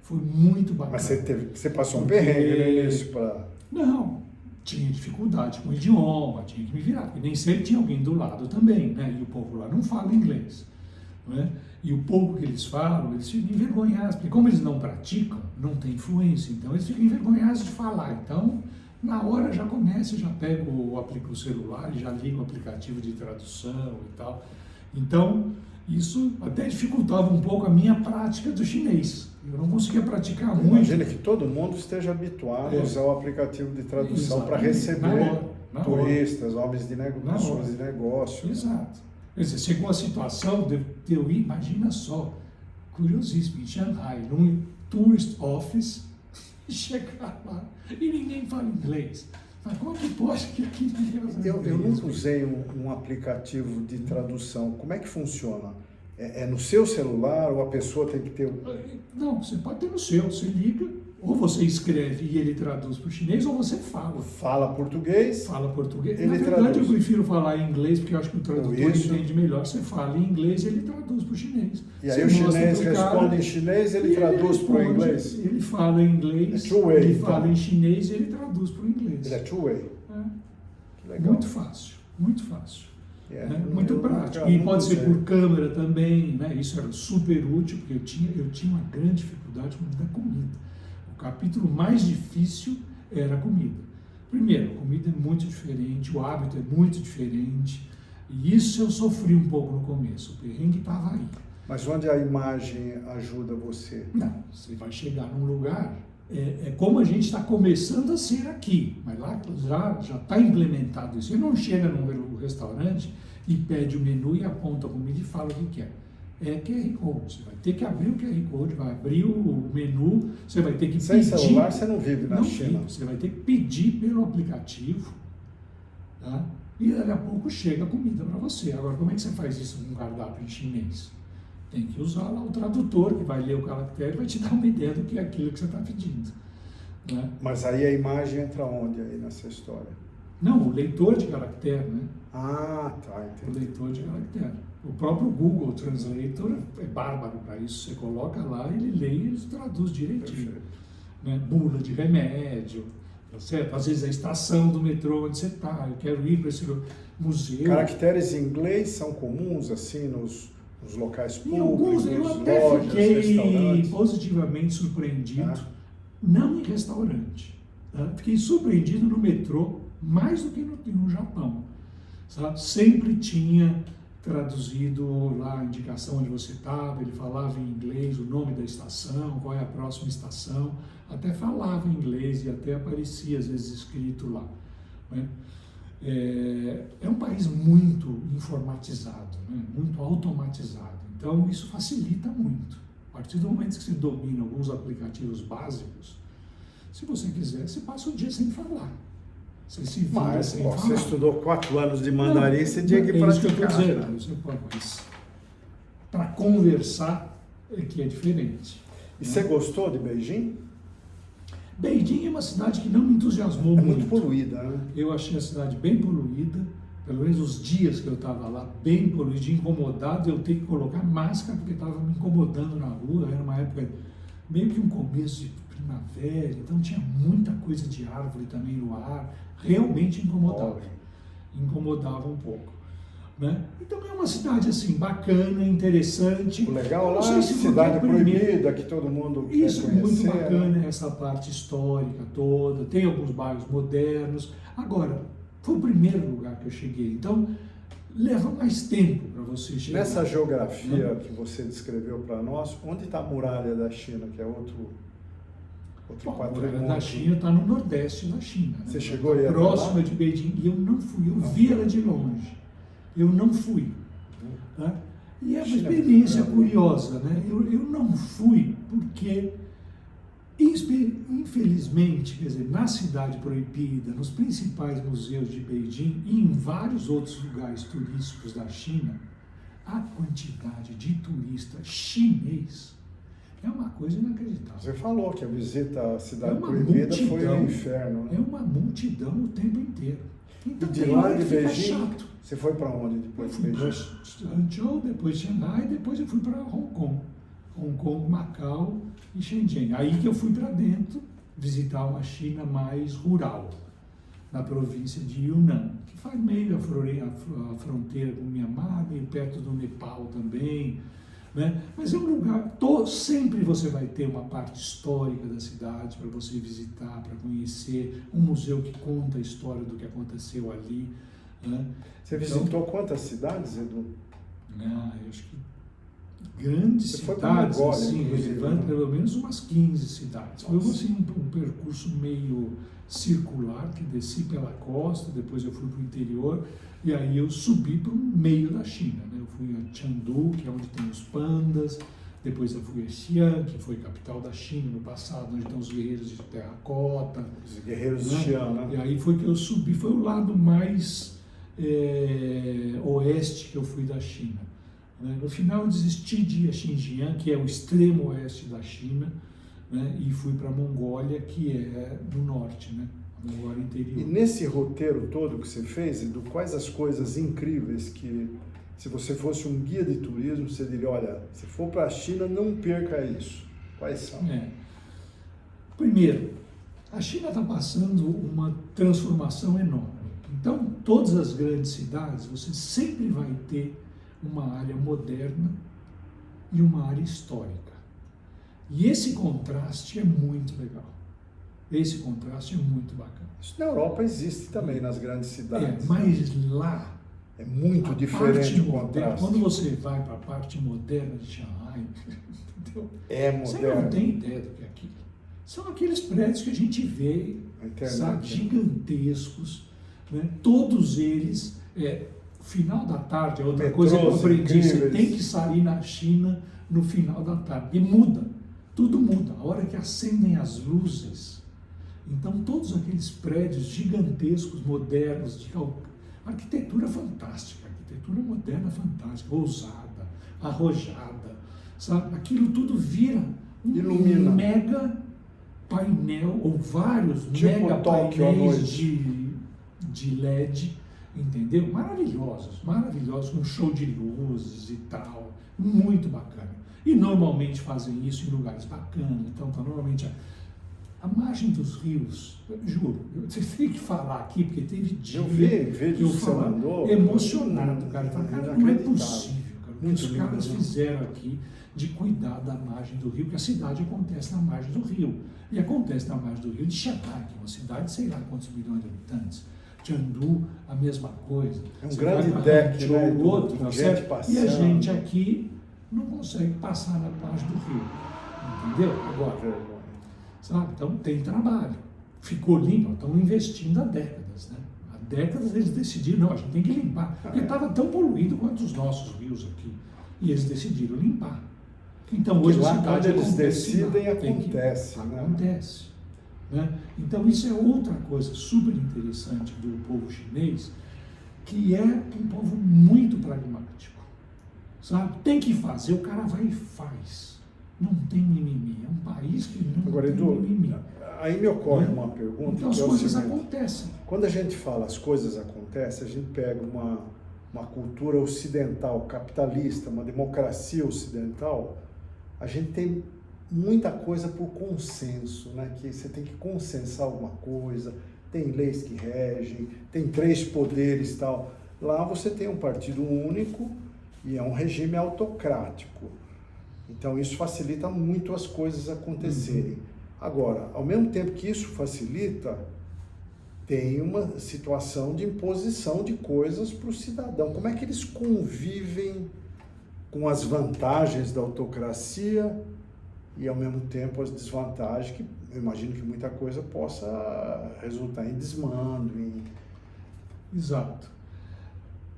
foi muito bacana. Mas você passou um perrengue nisso para... Não, tinha dificuldade com o idioma, tinha que me virar, porque nem sempre tinha alguém do lado também, né? E o povo lá não fala inglês, não é? E o pouco que eles falam, eles ficam envergonhados, porque como eles não praticam, não tem influência, então eles ficam envergonhados de falar. Então, na hora já começa, já pega o celular e já liga o aplicativo de tradução e tal. Então, isso até dificultava um pouco a minha prática do chinês. Eu não conseguia praticar muito. Imagina que todo mundo esteja habituado a usar o aplicativo de tradução para receber turistas, homens de pessoas de negócio. Exato. Quer dizer, chegou a situação de eu ir, imagina só, curiosíssimo, em Xangai, num tourist office, chegar lá e ninguém fala inglês. Mas como que pode que aqui eu nunca usei um aplicativo de tradução. Como é que funciona? É no seu celular ou a pessoa tem que ter... Não, você pode ter no seu, você liga, ou você escreve e ele traduz para o chinês, ou você fala. Fala português. Fala português. Ele Na verdade, traduz. eu prefiro falar em inglês, porque eu acho que o tradutor entende melhor. Você fala em inglês e ele traduz para o chinês. E aí o chinês responde em chinês e ele traduz para o inglês? Ele fala em inglês, ele fala em chinês e ele traduz para o inglês. Ele é two-way? Que legal. Muito fácil, muito fácil. Muito prático. E pode ser por câmera também, né? Isso era super útil, porque eu tinha uma grande dificuldade com a comida. O capítulo mais difícil era a comida. Primeiro, a comida é muito diferente, o hábito é muito diferente, e isso eu sofri um pouco no começo, o perrengue estava aí. Mas onde a imagem ajuda você? Não, você vai chegar num lugar, é como a gente está começando a ser aqui, mas lá já está implementado isso. Você não chega num restaurante e pede o menu e aponta a comida e fala o que quer. É QR Code, você vai ter que abrir o QR Code, vai abrir o menu, você vai ter que Sem pedir... Sem celular você não vive na China. Você vai ter que pedir pelo aplicativo, tá? E daqui a pouco chega a comida para você. Agora, como é que você faz isso num cardápio em chinês? Tem que usar lá o tradutor, que vai ler o caractere e vai te dar uma ideia do que é aquilo que você está pedindo. Né? Mas aí a imagem entra onde aí nessa história? Não, o leitor de caractere, né? Ah, tá, entendi. O leitor de caractere. O próprio Google Translator é bárbaro para isso. Você coloca lá, ele lê e ele traduz direitinho. Né? Bula de remédio, tá certo? Às vezes a estação do metrô onde você está, eu quero ir para esse museu. Caracteres em inglês são comuns, assim, nos locais públicos, eu até lojas, fiquei restaurantes? positivamente surpreendido, não em restaurante. Tá? Fiquei surpreendido no metrô, mais do que no Japão. Sabe? Sempre tinha traduzido lá a indicação onde você estava, ele falava em inglês o nome da estação, qual é a próxima estação, até falava em inglês e até aparecia às vezes escrito lá. Né? É um país muito informatizado, né? Muito automatizado. Então, isso facilita muito. A partir do momento que você domina alguns aplicativos básicos, se você quiser, você passa o dia sem falar. Você se vira Mas, sem você falar. estudou 4 anos de mandarim, você tinha que É isso que eu estou praticar. dizendo. Mas para conversar é que é diferente. E né? você gostou de Beijing? Beijing é uma cidade que não me entusiasmou É muito. muito poluída, né? Eu achei a cidade bem poluída, pelo menos os dias que eu estava lá, bem poluída, incomodado, eu tenho que colocar máscara porque estava me incomodando na rua, era uma época meio que um começo de primavera, então tinha muita coisa de árvore também no ar, realmente incomodava, incomodava um pouco. Né? Então é uma cidade assim, bacana, interessante. O legal Eu não lá, sei se cidade porque primeiro- proibida, que todo mundo Isso quer é muito conhecer. bacana, né? essa parte histórica toda, tem alguns bairros modernos. Agora, foi o primeiro lugar que eu cheguei, então leva mais tempo para você chegar. Nessa geografia que você descreveu para nós, onde está a muralha da China, que é outro Bom, a patrimônio? muralha da China está no nordeste da China. Você né? chegou a ir Tá até próxima lá? de Beijing, e eu não fui, eu vi ela de longe. Eu não fui. Tá? E é uma China é experiência muito grande. curiosa, né? Eu não fui porque, infelizmente, quer dizer, na Cidade Proibida, nos principais museus de Beijing e em vários outros lugares turísticos da China, a quantidade de turista chinês é uma coisa inacreditável. Você falou que a visita à cidade É uma proibida foi multidão. um inferno. Né? É uma multidão o tempo inteiro. Então, E de tem lá hora de que fica Beijing, chato. você foi para onde Eu depois de fui para Beijing? Hangzhou, depois Xangai, depois eu fui para Hong Kong. Hong Kong, Macau e Shenzhen. Aí que eu fui para dentro visitar uma China mais rural, na província de Yunnan, que faz meio a fronteira com o Myanmar, meio perto do Nepal também. Né? Mas é um lugar, sempre você vai ter uma parte histórica da cidade para você visitar, para conhecer, um museu que conta a história do que aconteceu ali. Né? Você visitou quantas cidades, Edu? Eu acho que grandes Você foi pra cidades, Mongólia, assim, inclusive, relevantes, né? pelo menos umas 15 cidades. Foi Nossa. assim, um percurso meio circular, que desci pela costa, depois eu fui para o interior, e aí eu subi para o meio da China. Né? Eu fui a Chengdu, que é onde tem os pandas, depois eu fui a Xi'an, que foi capital da China no passado, onde estão os guerreiros de terracota. Os guerreiros né? de Xi'an, E né? aí foi que eu subi, foi o lado mais oeste que eu fui da China. Né? No final eu desisti de ir a Xinjiang, que é o extremo oeste da China, né? E fui para a Mongólia, que é no norte, né? A Mongólia interior. E nesse roteiro todo que você fez, Edu, quais as coisas incríveis que, se você fosse um guia de turismo, você diria, olha, se for para a China, não perca isso. Quais são? Primeiro, a China está passando uma transformação enorme. Então, todas as grandes cidades, você sempre vai ter uma área moderna e uma área histórica. E esse contraste é muito legal. Esse contraste é muito bacana. Isso na Europa existe também, nas grandes cidades. Mas lá, É muito a diferente parte o moderna, contraste. quando você vai para a parte moderna de Shanghai, entendeu? É Você moderno. não tem ideia do que é aquilo. São aqueles prédios que a gente vê, A internet, sabe, né? gigantescos, né? Todos eles, final da tarde, é outra Metrôs coisa que eu aprendi, você incríveis. tem que sair na China no final da tarde. E muda, tudo muda. A hora que acendem as luzes, então todos aqueles prédios gigantescos, modernos, de arquitetura fantástica, arquitetura moderna fantástica, ousada, arrojada, sabe? Aquilo tudo vira Ilumina. um mega painel, ou vários Tipo mega Tóquio à painéis noite. de LED, entendeu? Maravilhosos, maravilhosos, com show de luzes e tal, muito bacana. E normalmente fazem isso em lugares bacanas, então tá normalmente a margem dos rios, eu juro, você tem que falar aqui, porque teve dia Eu vi que vídeos eu que você falava mandou. emocionado, cara. Eu falei, cara, não é Inacreditável. possível, cara, o que Muito os lindo, caras né? fizeram aqui de cuidar da margem do rio, que a cidade acontece na margem do rio. E acontece na margem do rio de Shanghai, que é uma cidade, sei lá quantos milhões de habitantes. Chengdu, a mesma coisa. É um Você grande vai pra deck, Hangzhou, né, o outro, com tá gente certo? passando. E a gente aqui não consegue passar na margem do rio. Entendeu? Agora, sabe? Então tem trabalho. Ficou limpo, estão investindo há décadas, né? Há décadas eles decidiram, não, a gente tem que limpar, porque estava tão poluído quanto os nossos rios aqui. E eles decidiram limpar. Então hoje lá, a cidade quando eles acontece, decidem, lá, acontece. Né? Acontece. Né? Então isso é outra coisa super interessante do povo chinês, que é um povo muito pragmático. Sabe? Tem que fazer, o cara vai e faz. Não tem mimimi. É um país que não Agora, tem Edu, mimimi. aí me ocorre uma pergunta. Então as que é o coisas seguinte: acontecem. quando a gente fala as coisas acontecem, a gente pega uma cultura ocidental, capitalista, uma democracia ocidental, a gente tem muita coisa por consenso, né? Que você tem que consensar alguma coisa, tem leis que regem, tem 3 poderes e tal. Lá você tem um partido único e é um regime autocrático. Então isso facilita muito as coisas acontecerem. Agora, ao mesmo tempo que isso facilita, tem uma situação de imposição de coisas para o cidadão. Como é que eles convivem com as vantagens da autocracia e, ao mesmo tempo, as desvantagens, que eu imagino que muita coisa possa resultar em desmando, Exato.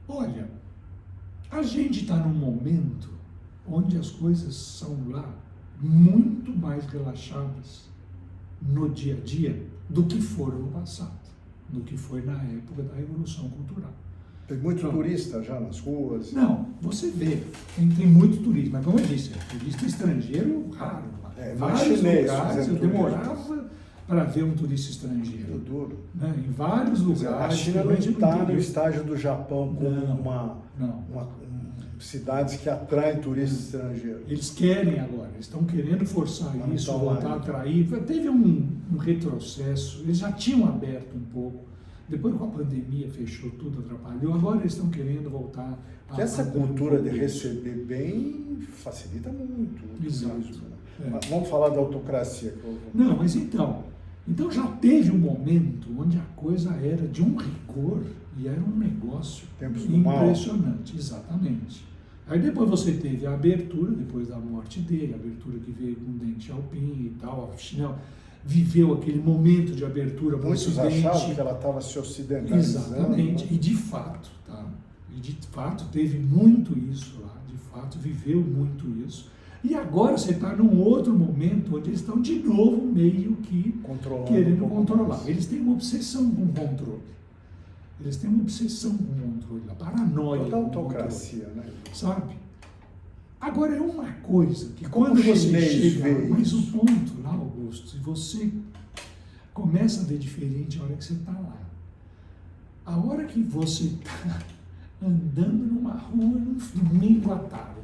Olha, a gente está num momento onde as coisas são lá muito mais relaxadas no dia a dia do que foram no passado, do que foi na época da Revolução Cultural. Tem muito turista já nas ruas? Não, você vê, tem muito turista, mas como eu disse, turista estrangeiro raro. Mais vários chinês, lugares eu demorava para ver um turista estrangeiro. Duro. Né? Em vários lugares. A China não está no estágio do Japão como cidades que atraem turistas estrangeiros. Eles querem agora, eles estão querendo forçar mas isso, voltar a atrair. Teve um retrocesso, eles já tinham aberto um pouco. Depois com a pandemia fechou tudo, atrapalhou. Agora eles estão querendo voltar a... Que essa cultura de receber bem facilita muito. Exato. Turismo, né? Vamos falar da autocracia. Não, mas então já teve um momento onde a coisa era de um rigor e era um negócio impressionante. Exatamente. Aí depois você teve a abertura, depois da morte dele, a abertura que veio com Deng Xiaoping e tal, a China viveu aquele momento de abertura para o Ocidente. Muitos achavam que ela estava se ocidentalizando. Exatamente, né? E de fato teve muito isso lá, de fato viveu muito isso. E agora você está num outro momento onde eles estão de novo meio que querendo controlar. Eles têm uma obsessão com o controle. Eles têm uma obsessão com o controle, a paranoia. Toda autocracia, né? Sabe? Agora é uma coisa que como quando você chega... Mas o ponto lá, Augusto, se você começa a ver diferente a hora que você está lá. A hora que você está andando numa rua num domingo à tarde,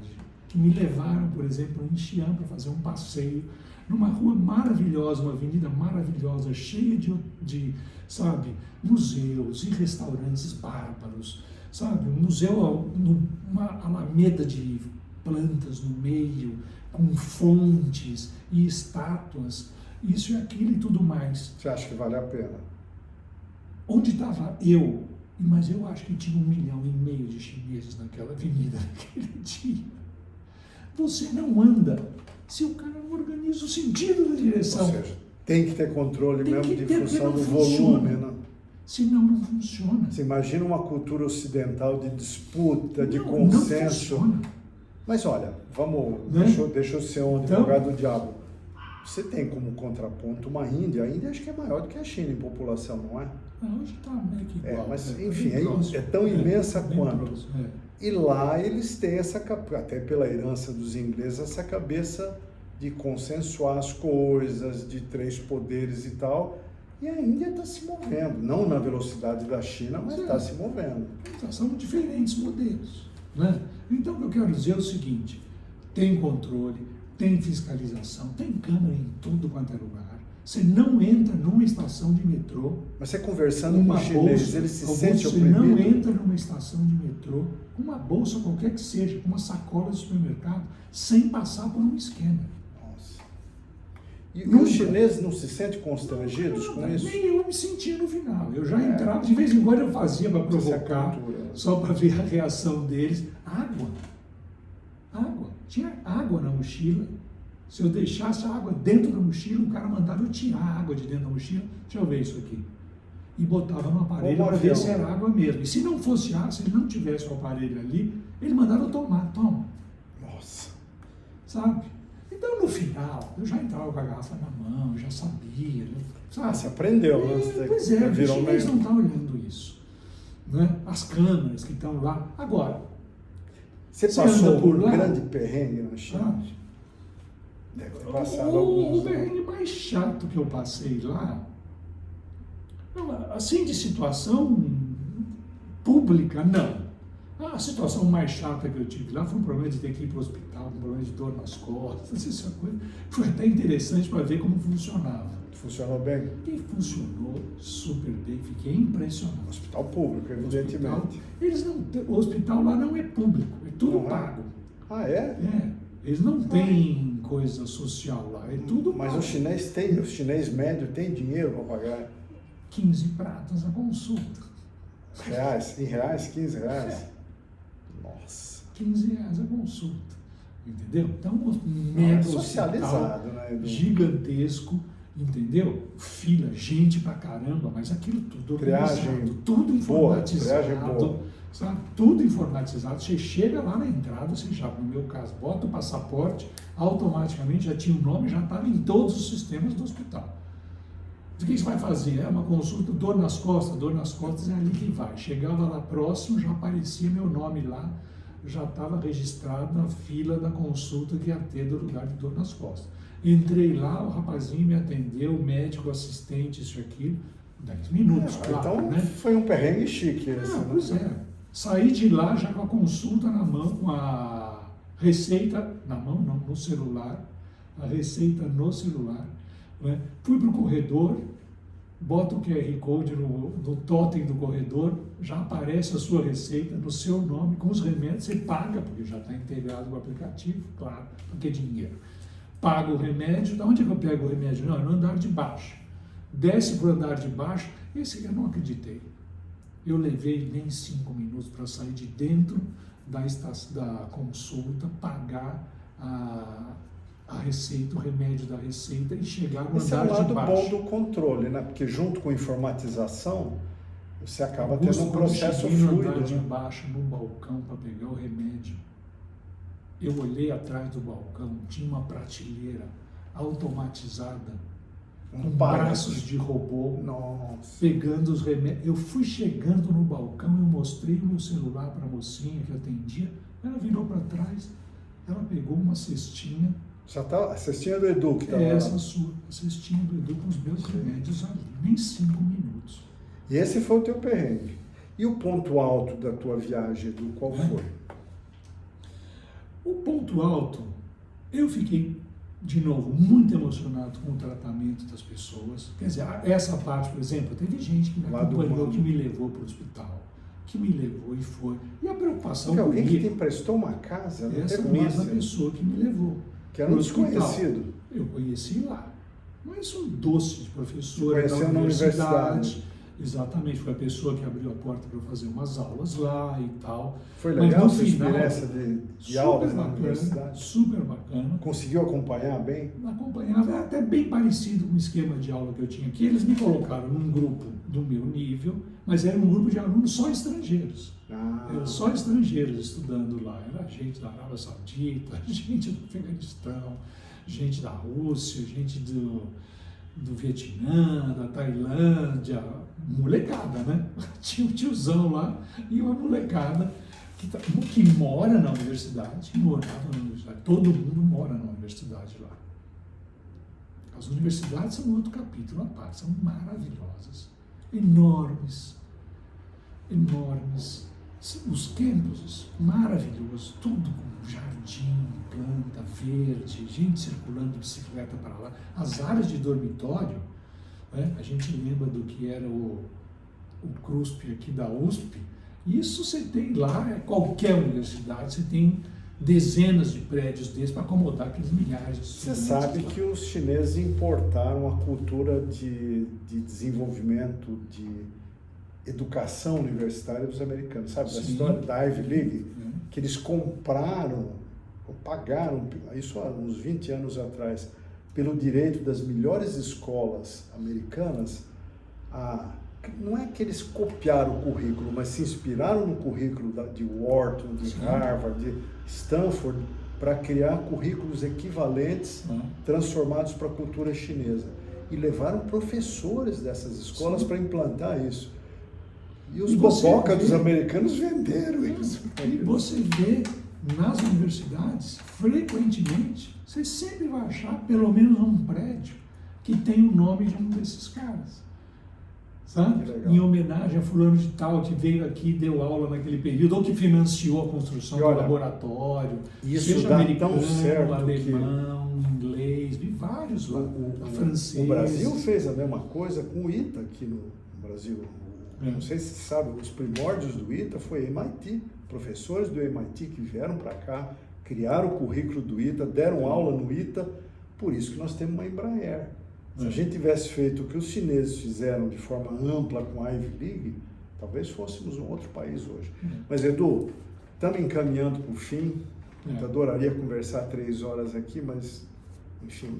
que me levaram, por exemplo, em Xi'an para fazer um passeio, numa rua maravilhosa, uma avenida maravilhosa, cheia de sabe, museus e restaurantes bárbaros, sabe, um museu, uma alameda de plantas no meio, com fontes e estátuas, isso e aquilo e tudo mais. Você acha que vale a pena? Onde estava eu? Mas eu acho que tinha 1,5 milhão de chineses naquela avenida naquele dia. Você não anda se o cara não organiza o sentido da direção. Ou seja, tem que ter controle mesmo de função do funciona. volume, né? Senão não funciona. Você imagina uma cultura ocidental de disputa, de consenso. Não funciona. Mas olha, vamos, né? deixa eu ser um advogado do diabo. Você tem como contraponto uma Índia. A Índia acho que é maior do que a China em população, não é? Hoje está meio que igual. Mas enfim, é tão imensa quanto. E lá eles têm essa, até pela herança dos ingleses, essa cabeça de consensuar as coisas, de 3 poderes e tal. E a Índia está se movendo, não na velocidade da China, mas está se movendo. São diferentes modelos. Né? Então, o que eu quero dizer é o seguinte: tem controle, tem fiscalização, tem câmera em tudo quanto é lugar. Você não entra numa estação de metrô. Mas você conversando com os chineses, ele se sente oprimido? Você não entra numa estação de metrô com uma bolsa qualquer que seja, com uma sacola de supermercado, sem passar por um esquema. Nossa. E os chineses não se sentem constrangidos com isso? Nem eu me sentia no final. Eu já entrava, de vez em quando eu fazia para provocar, só para ver a reação deles. Água. Tinha água na mochila. Se eu deixasse a água dentro da mochila, o cara mandava eu tirar a água de dentro da mochila. Deixa eu ver isso aqui. e botava no aparelho Como para ver avião. se era água mesmo. E se não fosse água, se ele não tivesse o aparelho ali, ele mandava eu tomar, toma, Nossa. sabe? Então, no final, eu já entrava com a garrafa na mão, já sabia, sabe? Você aprendeu, né? Você Pois é, o virou chinês meio- não está olhando isso. Né? As câmeras que estão lá. Agora, Você Você passou anda por um lá? grande perrengue na China? ah, Deve ter passado o alguns. perrengue mais chato que eu passei lá, não, assim de situação pública, não. A situação mais chata que eu tive lá foi um problema de ter que ir para o hospital, um problema de dor nas costas, essa coisa. Foi até interessante para ver como funcionava. Funcionou bem? E funcionou super bem, fiquei impressionado. Hospital público, evidentemente. Eles não, o hospital lá não é público, é tudo Não é? pago. Ah, é? É, eles não têm coisa social lá, é tudo Mas pago. o chinês médio tem dinheiro para pagar 15 pratas a consulta. reais? Em reais? 15 reais? Nossa. 15 reais a consulta. Entendeu? Então, um mega hospital Socializado, né, Edu? gigantesco, entendeu? Fila, gente pra caramba, mas aquilo tudo Triagem organizado, tudo boa, informatizado, triagem boa. sabe? Tudo informatizado. Você chega lá na entrada, você já, no meu caso, bota o passaporte, automaticamente já tinha o nome, já estava em todos os sistemas do hospital. O que você vai fazer? É uma consulta, dor nas costas é ali que vai. Chegava lá próximo, já aparecia meu nome lá, já estava registrado na fila da consulta que ia ter do lugar de dor nas costas. Entrei lá, o rapazinho me atendeu, o médico, assistente, isso e aquilo, 10 minutos, claro, então né? foi um perrengue chique esse, Ah, né? pois é. Saí de lá já com a consulta na mão, com a receita na mão, não, no celular, a receita no celular. Né? Fui para o corredor, bota o QR Code no totem do corredor, já aparece a sua receita no seu nome, com os remédios, você paga, porque já está integrado com o aplicativo, claro, porque é dinheiro. Paga o remédio, da onde é que eu pego o remédio? Não, é no andar de baixo. Desce para o andar de baixo, esse eu não acreditei. Eu levei nem 5 minutos para sair de dentro da consulta, pagar a receita, o remédio da receita e chegar no Esse é andar o lado de baixo. bom do controle, né? Porque junto com a informatização, você acaba Augusto, tendo um quando eu processo cheguei no fluido, andar de né? baixo, no balcão, para pegar o remédio, eu olhei atrás do balcão, tinha uma prateleira automatizada, com braços de robô, Nossa. pegando os remédios. Eu fui chegando no balcão, eu mostrei o meu celular para a mocinha que atendia, ela virou para trás, ela pegou uma cestinha, Já tá a cestinha do Edu que tá lá. essa sua, a cestinha do Edu com os meus remédios ali, nem 5 minutos. E esse foi o teu perrengue. E o ponto alto da tua viagem, Edu, qual foi? O ponto alto, eu fiquei, de novo, muito emocionado com o tratamento das pessoas. Quer dizer, essa parte, por exemplo, teve gente que me Lado acompanhou, humano. que me levou para o hospital, que me levou e foi. E a preocupação Porque alguém que te comigo, emprestou uma casa, não essa teve mesma isso, pessoa que me levou. que era um pro hospital. desconhecido. Eu conheci lá. Mas um doce de professora da Conheceu na universidade. Exatamente, foi a pessoa que abriu a porta para fazer umas aulas lá e tal. Foi Mas legal no a sua final, experiência de super aulas na bacana, universidade? super bacana. Conseguiu acompanhar bem? Acompanhava, é até bem parecido com o esquema de aula que eu tinha aqui. Eles me colocaram num grupo do meu nível, mas era um grupo de alunos só estrangeiros. Eram só estrangeiros estudando lá. Era gente da Arábia Saudita, gente do Afeganistão, gente da Rússia, gente do Vietnã, da Tailândia, molecada, né? Tinha um tiozão lá e uma molecada que mora na universidade, morava na universidade. Todo mundo mora na universidade lá. As universidades são outro capítulo à parte, são maravilhosas, enormes, enormes. Os campuses, maravilhosos, tudo com jardim, planta verde, gente circulando de bicicleta para lá. As áreas de dormitório, né, a gente lembra do que era o CRUSP aqui da USP, isso você tem lá, qualquer universidade, você tem dezenas de prédios desses para acomodar aqueles milhares de Você estudantes sabe lá. que os chineses importaram a cultura de desenvolvimento, de educação universitária dos americanos, sabe? Da Sim. história da Ivy League, Né? que eles compraram, ou pagaram, isso há uns 20 anos atrás, pelo direito das melhores escolas americanas a não é que eles copiaram o currículo, mas se inspiraram no currículo de Wharton, de Harvard, de Stanford, para criar currículos equivalentes, transformados para a cultura chinesa. E levaram professores dessas escolas para implantar isso. E os bobocas dos americanos venderam isso. E você vê nas universidades, frequentemente, você sempre vai achar pelo menos um prédio que tem o nome de um desses caras. Sabe? Em homenagem a fulano de tal que veio aqui e deu aula naquele período, ou que financiou a construção do laboratório, isso seja dá americano, tão certo alemão, inglês, vi vários lá, francês. O Brasil fez a mesma coisa com o ITA aqui no Brasil. Não sei se você sabe, os primórdios do ITA foi MIT, professores do MIT que vieram para cá, criaram o currículo do ITA, deram aula no ITA, por isso que nós temos uma Embraer. Se a gente tivesse feito o que os chineses fizeram de forma ampla com a Ivy League, talvez fôssemos um outro país hoje. Mas, Edu, estamos encaminhando para o fim. Eu adoraria conversar 3 horas aqui, mas, enfim,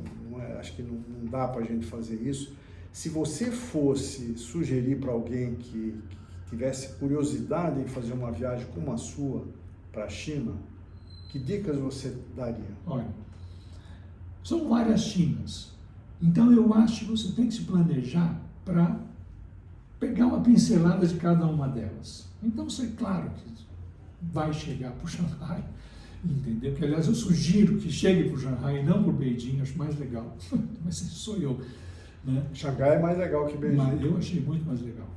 acho que não dá para a gente fazer isso. Se você fosse sugerir para alguém que tivesse curiosidade em fazer uma viagem como a sua para a China, que dicas você daria? Olha, são várias Chinas. Então, eu acho que você tem que se planejar para pegar uma pincelada de cada uma delas. Então, você, claro, que vai chegar para o Xangai, entendeu? Que, aliás, eu sugiro que chegue para o Xangai e não para o Beijing, acho mais legal. Mas sou eu. Né? Xangai é mais legal que Beijing. Mas eu achei muito mais legal.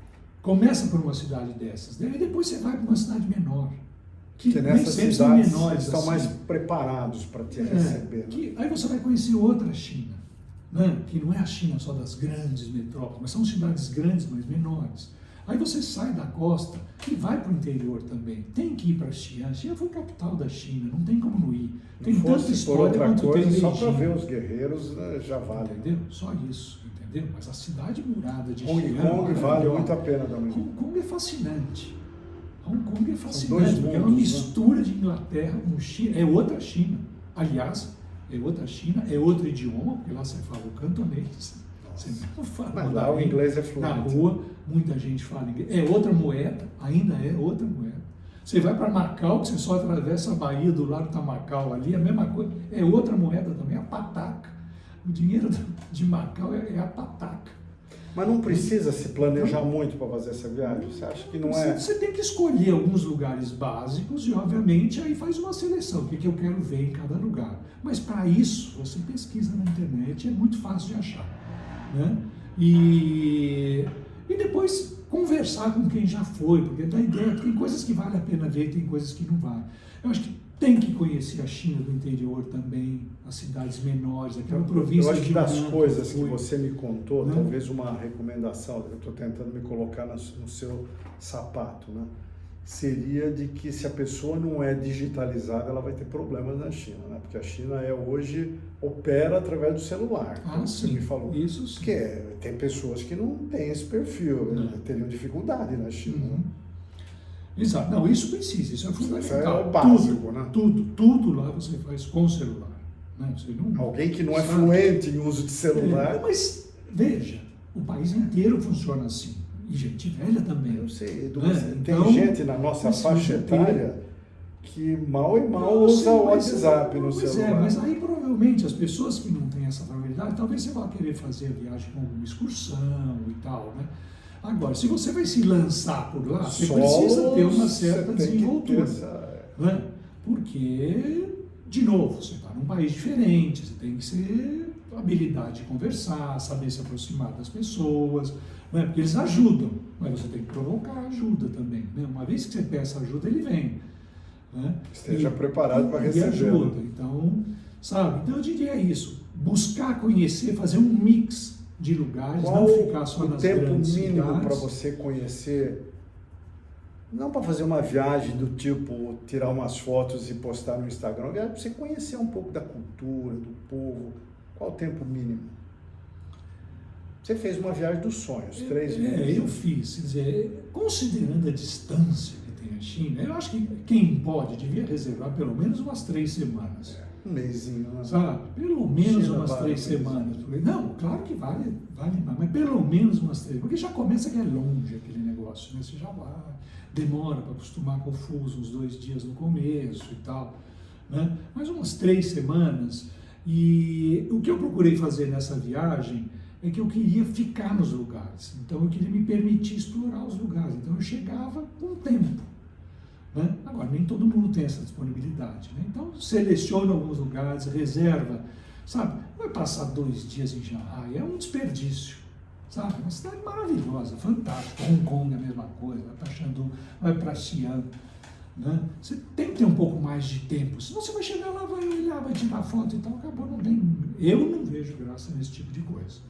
Começa por uma cidade dessas, e depois você vai para uma cidade menor. Que nessas cidades eles estão assim, mais preparados para te receber. Né? Aí você vai conhecer outra China. Né? Que não é a China só das grandes metrópoles, mas são cidades grandes, mas menores. Aí você sai da costa e vai para o interior também. Tem que ir para a Xi'an. Xi'an foi capital da China, não tem como não ir. Tem tanta história quanto tem Beijing. Só para ver os guerreiros já vale. Entendeu? Só isso, entendeu? Mas a cidade murada de Xi'an... Hong Kong vale muito a pena também. Hong Kong é fascinante. Hong Kong é fascinante, porque é uma mistura de Inglaterra com China. É outra China. Aliás, é outra China, é outro idioma, porque lá você fala o cantonês. Você não fala. Mas lá o inglês é fluente. Na rua, muita gente fala inglês. É outra moeda, ainda é outra moeda. Você vai para Macau, que você só atravessa a Baía do lado da Macau ali, a mesma coisa. É outra moeda também, a pataca. O dinheiro de Macau é a pataca. Mas não precisa se planejar muito para fazer essa viagem? Você acha que não é? Você tem que escolher alguns lugares básicos e, obviamente, aí faz uma seleção, o que eu quero ver em cada lugar. Mas, para isso, você pesquisa na internet, é muito fácil de achar. Né? E depois conversar com quem já foi, porque dá ideia, tem coisas que vale a pena ver e tem coisas que não vale. Eu acho que tem que conhecer a China do interior também, as cidades menores, aquela província. Eu acho que das coisas que foi, você me contou, né? Talvez uma recomendação, eu estou tentando me colocar no seu sapato, né? Seria de que se a pessoa não é digitalizada, ela vai ter problemas na China, né? Porque a China hoje opera através do celular, como você me falou. Isso sim. Porque tem pessoas que não têm esse perfil, teriam dificuldade na China. Né? Exato. Não, isso precisa, isso é fundamental. Isso é o básico, né? Tudo lá você faz com celular. Né? Você não, alguém que não é fluente em uso de celular. Mas, veja, o país inteiro funciona assim. E gente velha também. Eu sei, Edu, tem gente na nossa faixa etária que mal e mal usa o WhatsApp no celular. Mas aí provavelmente as pessoas que não têm essa familiaridade, talvez você vá querer fazer a viagem com alguma excursão e tal, né? Agora, se você vai se lançar por lá, você precisa ter uma certa desenvoltura. Né? Porque, de novo, você está num país diferente, você tem que ter habilidade de conversar, saber se aproximar das pessoas, né? Porque eles ajudam, mas você tem que provocar ajuda também. Né? Uma vez que você peça ajuda, ele vem. Né? Esteja preparado para receber. Ajuda. Então, sabe? Então eu diria isso, buscar conhecer, fazer um mix de lugares, não ficar só nas grandes cidades. O tempo mínimo para você conhecer, não para fazer uma viagem do tipo tirar umas fotos e postar no Instagram, é para você conhecer um pouco da cultura, do povo. Qual o tempo mínimo? Você fez uma viagem dos sonhos, 3 meses. Eu fiz, quer dizer, considerando a distância que tem a China, eu acho que quem pode devia reservar pelo menos umas 3 semanas. Um mesinho, né? Sabe? Pelo menos China umas vale 3 semanas. Não, claro que vale mais, mas pelo menos umas 3. Porque já começa que é longe aquele negócio, né? Você já vai, demora para acostumar com o fuso, uns 2 dias no começo e tal, né? Mas umas 3 semanas. E o que eu procurei fazer nessa viagem é que eu queria ficar nos lugares. Então eu queria me permitir explorar os lugares. Então eu chegava com tempo. Né? Agora, nem todo mundo tem essa disponibilidade. Né? Então, seleciona alguns lugares, reserva, sabe? Vai passar 2 dias em Shanghai, é um desperdício, sabe? Uma cidade maravilhosa, fantástica. Hong Kong é a mesma coisa, vai para Shandong, vai para Xi'an. Né? Você tem que ter um pouco mais de tempo, senão você vai chegar lá, vai olhar, vai tirar foto e tal, acabou, não tem... Eu não vejo graça nesse tipo de coisa.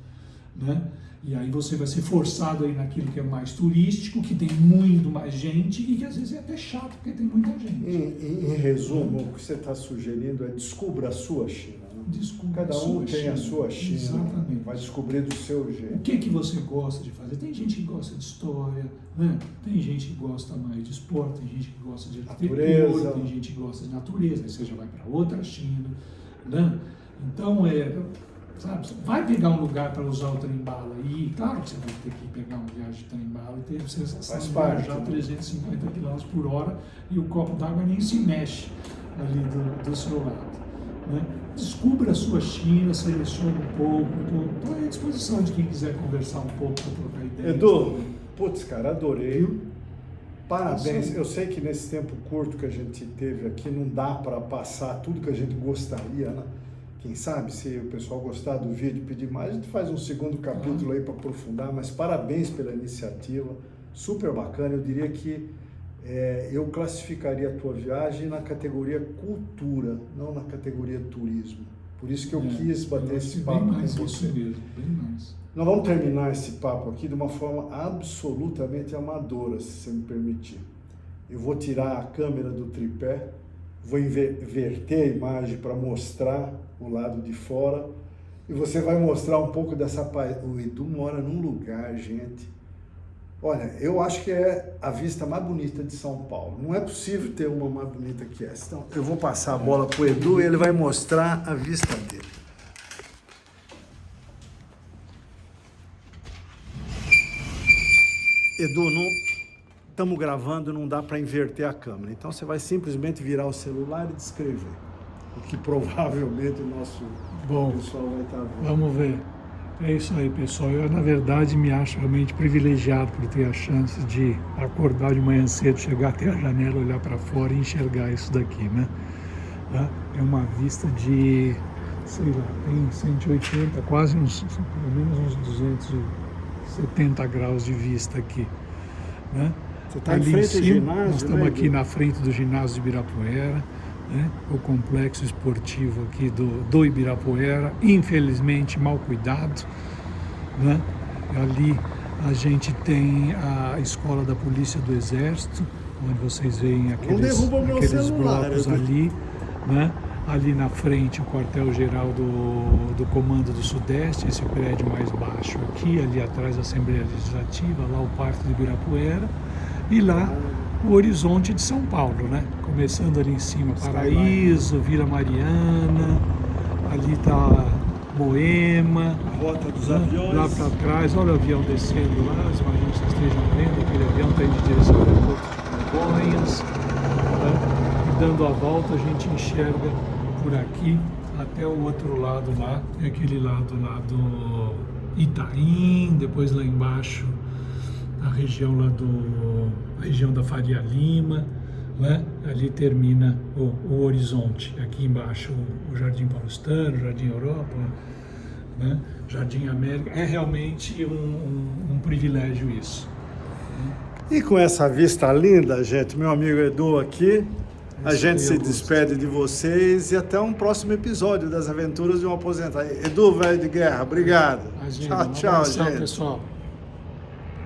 Né? E aí você vai ser forçado aí naquilo que é mais turístico, que tem muito mais gente e que às vezes é até chato porque tem muita gente. Em resumo, o que você está sugerindo é descubra a sua China. Né? Descubra Cada um tem a sua China, exatamente. vai descobrir do seu jeito. O que você gosta de fazer? Tem gente que gosta de história, né? Tem gente que gosta mais de esporte, tem gente que gosta de arquitetura, tem gente que gosta de natureza, aí você já vai para outra China. Né? Então, sabe, vai pegar um lugar para usar o trem-bala e claro que você vai ter que pegar uma viagem de trem-bala e ter a sensação de viajar 350 km por hora e o copo d'água nem se mexe ali do seu lado. Né? Descubra a sua China, selecione um pouco, estou à disposição de quem quiser conversar um pouco, para trocar ideias. Edu, putz, cara, adorei. Parabéns. Eu sei que nesse tempo curto que a gente teve aqui não dá para passar tudo que a gente gostaria, né? Quem sabe, se o pessoal gostar do vídeo, pedir mais, a gente faz um segundo capítulo aí para aprofundar, mas parabéns pela iniciativa, super bacana. Eu diria que eu classificaria a tua viagem na categoria cultura, não na categoria turismo. Por isso que eu quis bater esse papo bem mais com isso você. mesmo, bem mais. Nós vamos terminar esse papo aqui de uma forma absolutamente amadora, se você me permitir. Eu vou tirar a câmera do tripé, vou inverter a imagem para mostrar o lado de fora e você vai mostrar um pouco dessa paisagem. O Edu mora num lugar, gente. Olha, eu acho que é a vista mais bonita de São Paulo. Não é possível ter uma mais bonita que essa. Então, eu vou passar a bola para o Edu e ele vai mostrar a vista dele. Edu, não estamos gravando, não dá para inverter a câmera. Então você vai simplesmente virar o celular e descrever. O que provavelmente o nosso pessoal vai estar vendo. Vamos ver. É isso aí, pessoal. Eu, na verdade, me acho realmente privilegiado por ter a chance de acordar de manhã cedo, chegar até a janela, olhar para fora e enxergar isso daqui, né? É uma vista de, sei lá, tem 180, quase pelo menos uns 270 graus de vista aqui, né? Você está em frente ao ginásio, nós estamos aqui na frente do ginásio de Ibirapuera, né? O complexo esportivo aqui do Ibirapuera, infelizmente mal cuidado, né? Ali a gente tem a escola da Polícia do Exército, onde vocês veem aqueles blocos ali, né? Ali na frente o quartel-geral do Comando do Sudeste, esse prédio mais baixo aqui, ali atrás a Assembleia Legislativa, lá o Parque do Ibirapuera, e lá o horizonte de São Paulo, né? Começando ali em cima, Paraíso, Vila Mariana, ali está Moema, a Rota dos Aviões. Lá para trás, olha o avião descendo lá, imagino que vocês estejam vendo, aquele avião está indo em direção ao aeroporto de Congonhas, né? E dando a volta a gente enxerga por aqui até o outro lado lá, tem aquele lado lá do Itaim, depois lá embaixo a região lá a região da Faria Lima, né? Ali termina o horizonte, aqui embaixo o Jardim Paulistano, o Jardim Europa, né? Jardim América, é realmente um privilégio isso. E com essa vista linda, gente, meu amigo Edu aqui, a gente se despede de vocês e até um próximo episódio das Aventuras de um Aposentado. Edu, velho de guerra, obrigado. Imagina, Tchau, tchau, gente. Pessoal.